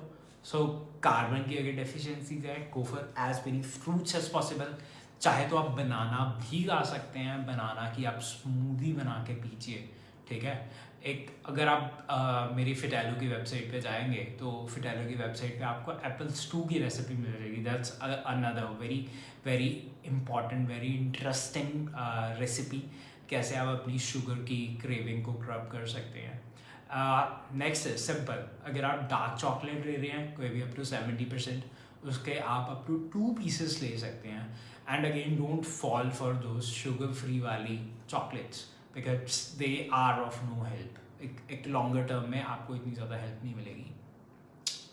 So carbon की अगर deficiency है, go for as many fruits as possible. चाहे तो आप बनाना भी खा सकते हैं, बनाना की आप स्मूदी बना के पीजिए. ठीक है, एक अगर आप मेरी फिटैलो की वेबसाइट पे जाएंगे तो फिटैलो की वेबसाइट पे आपको एप्पल स्टू की रेसिपी मिल जाएगी. That's another very very important, very interesting recipe, कैसे आप अपनी शुगर की क्रेविंग को क्रब कर सकते हैं. नेक्स्ट है सिंपल, अगर आप डार्क चॉकलेट ले रहे हैं कोई भी अप टू 70%, उसके आप अप टू 2 पीसेस ले सकते हैं. And again don't fall for those sugar free वाली chocolates because they are of no help. एक लॉन्गर टर्म में आपको इतनी ज़्यादा हेल्प नहीं मिलेगी.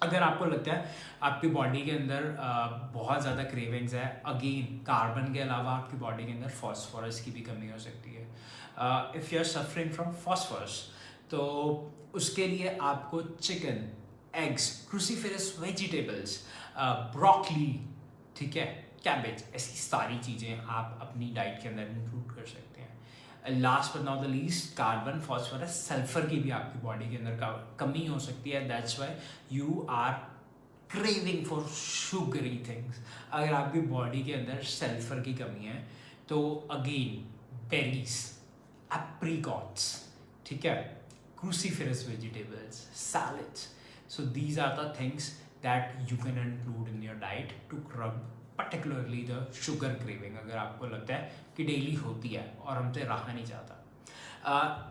अगर आपको लगता है आपकी बॉडी के अंदर बहुत ज़्यादा क्रेविंग्स है, अगेन कार्बन के अलावा आपकी बॉडी के अंदर फॉस्फोरस की भी कमी हो सकती है. If you are suffering from phosphorus तो उसके लिए आपको chicken, eggs, cruciferous vegetables, broccoli, ठीक है, कैबेज, ऐसी सारी चीज़ें आप अपनी डाइट के अंदर इंक्लूड कर सकते हैं. Last but not the least, carbon, phosphorus, sulphur की भी आपकी बॉडी के अंदर कमी हो सकती है. That's why you are craving for sugary things. अगर आपकी बॉडी के अंदर सल्फर की कमी है तो अगेन berries, apricots, ठीक है, cruciferous vegetables, salads. So these are the things that you can include in your diet to curb particularly the sugar craving, अगर आपको लगता है कि डेली होती है और हमसे रहा नहीं जाता.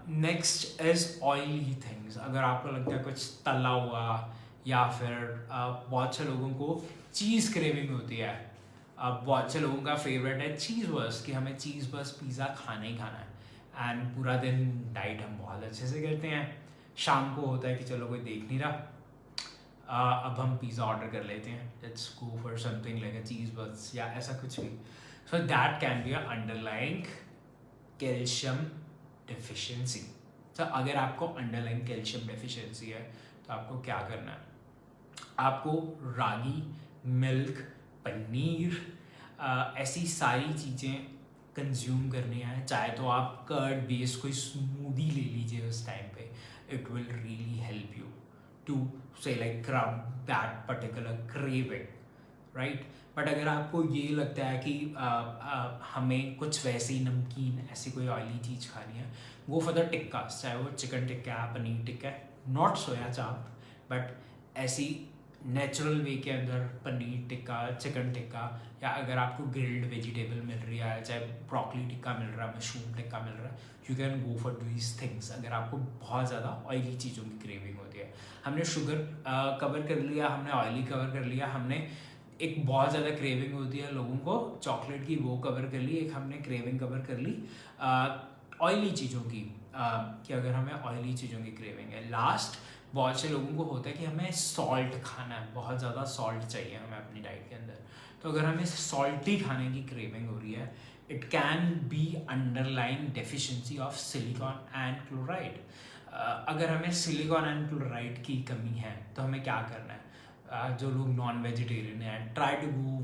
Next is oily things. अगर आपको लगता है कुछ तला हुआ या फिर बहुत से लोगों को चीज़ क्रेविंग होती है. बहुत से लोगों का फेवरेट है चीज़ बर्स्ट, कि हमें चीज़ बर्स्ट पिज़्ज़ा खाना ही खाना है. एंड पूरा दिन डाइट हम बहुत अच्छे से करते हैं. शाम को होता है कि चलो कोई देख नहीं रहा, अब हम पिज़्ज़ा ऑर्डर कर लेते हैं, let's go for something like a cheese burst या ऐसा कुछ भी. So that can be a underlying calcium deficiency. तो अगर आपको अंडरलाइन कैल्शियम डेफिशिएंसी है तो आपको क्या करना है, आपको रागी, मिल्क, पनीर, ऐसी सारी चीज़ें कंज्यूम करनी है. चाहे तो आप कर्ड बेस्ड कोई स्मूदी ले लीजिए उस टाइम पे. It will really help you to say like curb that particular craving, right. But अगर आपको ये लगता है कि हमें कुछ वैसी नमकीन ऐसी कोई ऑयली चीज़ खानी है, वो फॉर द टिक्कास, चाहे वो चिकन टिक्का है, पनीर टिक्का है, नॉट सोया चाप, बट ऐसी नेचुरल वे के अंदर पनीर टिक्का, चिकन टिक्का, या अगर आपको ग्रिल्ड वेजिटेबल मिल रही है, चाहे ब्रोकली टिक्का मिल रहा है, मशरूम टिक्का मिल रहा है, you can go for these things. अगर आपको बहुत ज़्यादा ऑयली चीज़ों की क्रेविंग होती है. हमने शुगर कवर कर लिया, हमने ऑयली कवर कर लिया, हमने एक बहुत ज़्यादा क्रेविंग होती है लोगों को चॉकलेट की, वो कवर कर ली. एक हमने क्रेविंग कवर कर ली ऑयली चीज़ों की, कि अगर हमें ऑयली चीज़ों की क्रेविंग है. लास्ट बहुत से लोगों को होता है कि हमें सॉल्ट खाना है, बहुत ज़्यादा सॉल्ट चाहिए हमें अपनी डाइट के अंदर. तो अगर हमें सॉल्टी खाने की क्रेविंग हो रही है, it can B underline deficiency of silicon and chloride. अगर हमें सिलिकॉन एंड क्लोराइड की कमी है तो हमें क्या करना है. जो लोग नॉन वेजिटेरियन हैं, try to go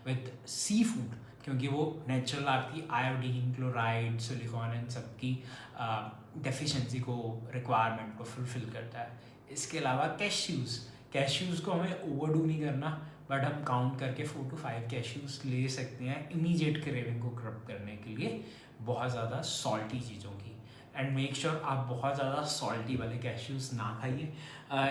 with seafood, क्योंकि वो नेचुरल आपकी आयोडीन, क्लोराइड, सिलिकॉन इन सब की डेफिशिएंसी को, रिक्वायरमेंट को फुलफिल करता है. इसके अलावा कैश्यूज़ को हमें ओवरडू नहीं करना, बट हम काउंट करके 4 to 5 कैश्यूज़ ले सकते हैं इमीडिएट क्रेविंग को कर्ब करने के लिए बहुत ज़्यादा सॉल्टी चीज़ों की. एंड मेक श्योर आप बहुत ज़्यादा सॉल्टी वाले कैश्यूज़ ना खाइए.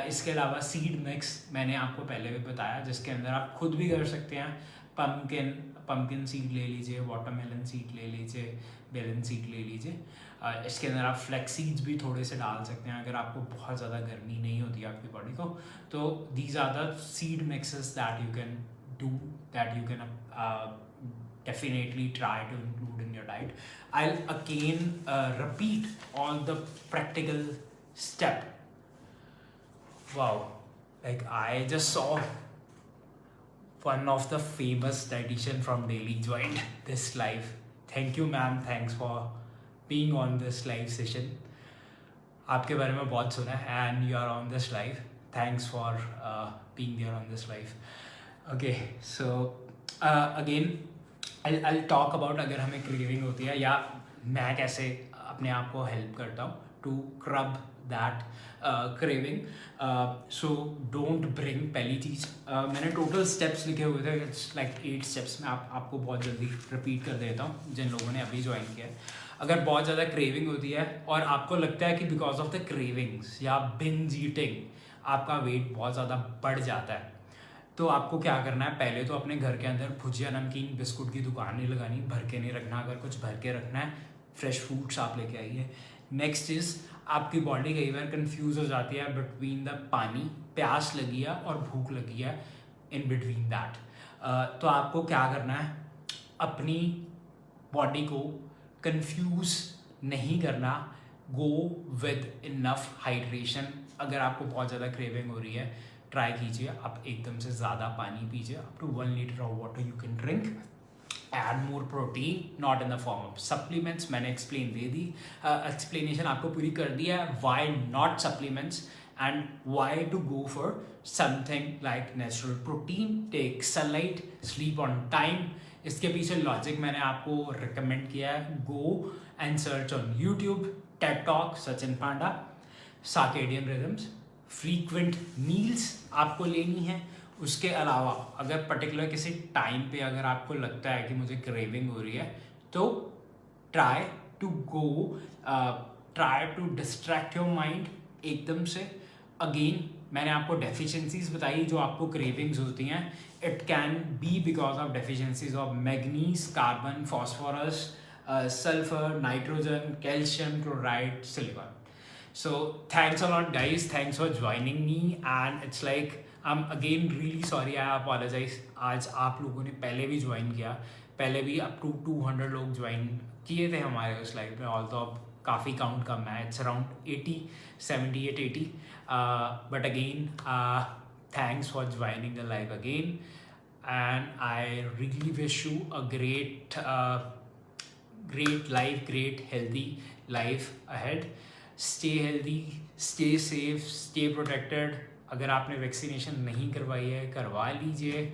इसके अलावा सीड मिक्स मैंने आपको पहले भी बताया, जिसके अंदर आप खुद भी कर सकते हैं. पम्पकिन सीड ले लीजिए, वाटरमेलन सीड ले लीजिए, बेलन सीड ले लीजिए. इसके अंदर आप फ्लैक्स सीड्स भी थोड़े से डाल सकते हैं अगर आपको बहुत ज़्यादा गर्मी नहीं होती आपकी बॉडी को. तो these are the seed mixes that you can do, that you can definitely try to include in your diet. I'll again repeat all the practical step. Wow, like I just saw one of the famous dietitian from Delhi joined this live. Thank you ma'am, thanks for being on this live session. आपके बारे में बहुत सुना है and you are on this live. Thanks for being there on this live. Okay, so again I'll talk about अगर हमें craving होती है या मैं कैसे अपने आप को हेल्प करता हूँ to curb that craving. So don't bring, पहली चीज़ मैंने टोटल स्टेप्स लिखे हुए थे, इट्स लाइक 8 स्टेप्स. मैं आपको बहुत जल्दी रिपीट कर देता हूँ जिन लोगों ने अभी ज्वाइन किया है. अगर बहुत ज़्यादा क्रेविंग होती है और आपको लगता है कि बिकॉज ऑफ द क्रेविंग्स या बिंज ईटिंग आपका वेट बहुत ज़्यादा बढ़ जाता है, तो आपको क्या करना है, पहले तो अपने घर के अंदर भुजिया, नमकीन, बिस्कुट की दुकान नहीं लगानी, भर के नहीं रखना. अगर कुछ भर के रखना है, फ्रेश फ्रूट्स आप लेके आइए. नेक्स्ट इज़ आपकी बॉडी कई बार कंफ्यूज हो जाती है बिटवीन द पानी, प्यास लगी है और भूख लगी है, इन बिटवीन दैट. तो आपको क्या करना है, अपनी बॉडी को कंफ्यूज नहीं करना. Go with enough hydration. अगर आपको बहुत ज़्यादा क्रेविंग हो रही है, ट्राई कीजिए आप एकदम से ज़्यादा पानी पीजिए. Up to 1 liter of water you can drink. Add more protein, not in the form of supplements. मैंने एक्सप्लेन दे दी, एक्सप्लेनेशन आपको पूरी कर दी है why not supplements and why to go for something like natural protein. Take sunlight, sleep on time. इसके पीछे लॉजिक मैंने आपको रिकमेंड किया है. Go and search on YouTube, TED talk, Sachin Panda, circadian rhythms. Frequent meals आपको लेनी है. उसके अलावा अगर पर्टिकुलर किसी टाइम पे अगर आपको लगता है कि मुझे क्रेविंग हो रही है, तो try to go, try to distract your mind एकदम से. अगेन मैंने आपको डेफिशिएंसीज बताई जो आपको क्रेविंग्स होती हैं. It can B because of deficiencies of manganese, carbon, phosphorus, sulphur, nitrogen, calcium, chloride, silicon. So thanks a lot guys, thanks for joining me, and it's like I'm again really sorry, I apologize. आज आप लोगों ने पहले भी join किया, पहले भी up to 200 लोग ज्वाइन किए थे हमारे उस लाइव में. ऑल तो अब काफ़ी काउंट कम है, it's around 80, 78, 80. But again thanks for joining the live again, and I really wish you a great life, great healthy life ahead. Stay healthy, stay safe, stay protected. अगर आपने vaccination नहीं करवाई है करवा लीजिए.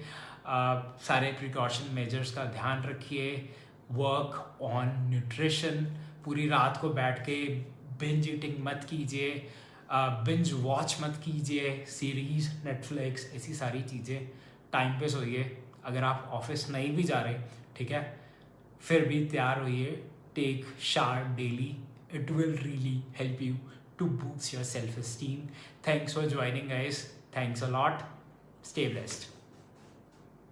सारे प्रिकॉशन मेजर्स का ध्यान रखिए. Work on nutrition. पूरी रात को बैठ के बिंज ईटिंग मत कीजिए, बिंज वॉच मत कीजिए सीरीज़, नेटफ्लिक्स, ऐसी सारी चीज़ें. टाइम पे सोइए. अगर आप ऑफिस नहीं भी जा रहे, ठीक है, फिर भी तैयार होइए. Take shower daily. It will really help you to boost your self-esteem. Thanks for joining guys. Thanks a lot. Stay blessed.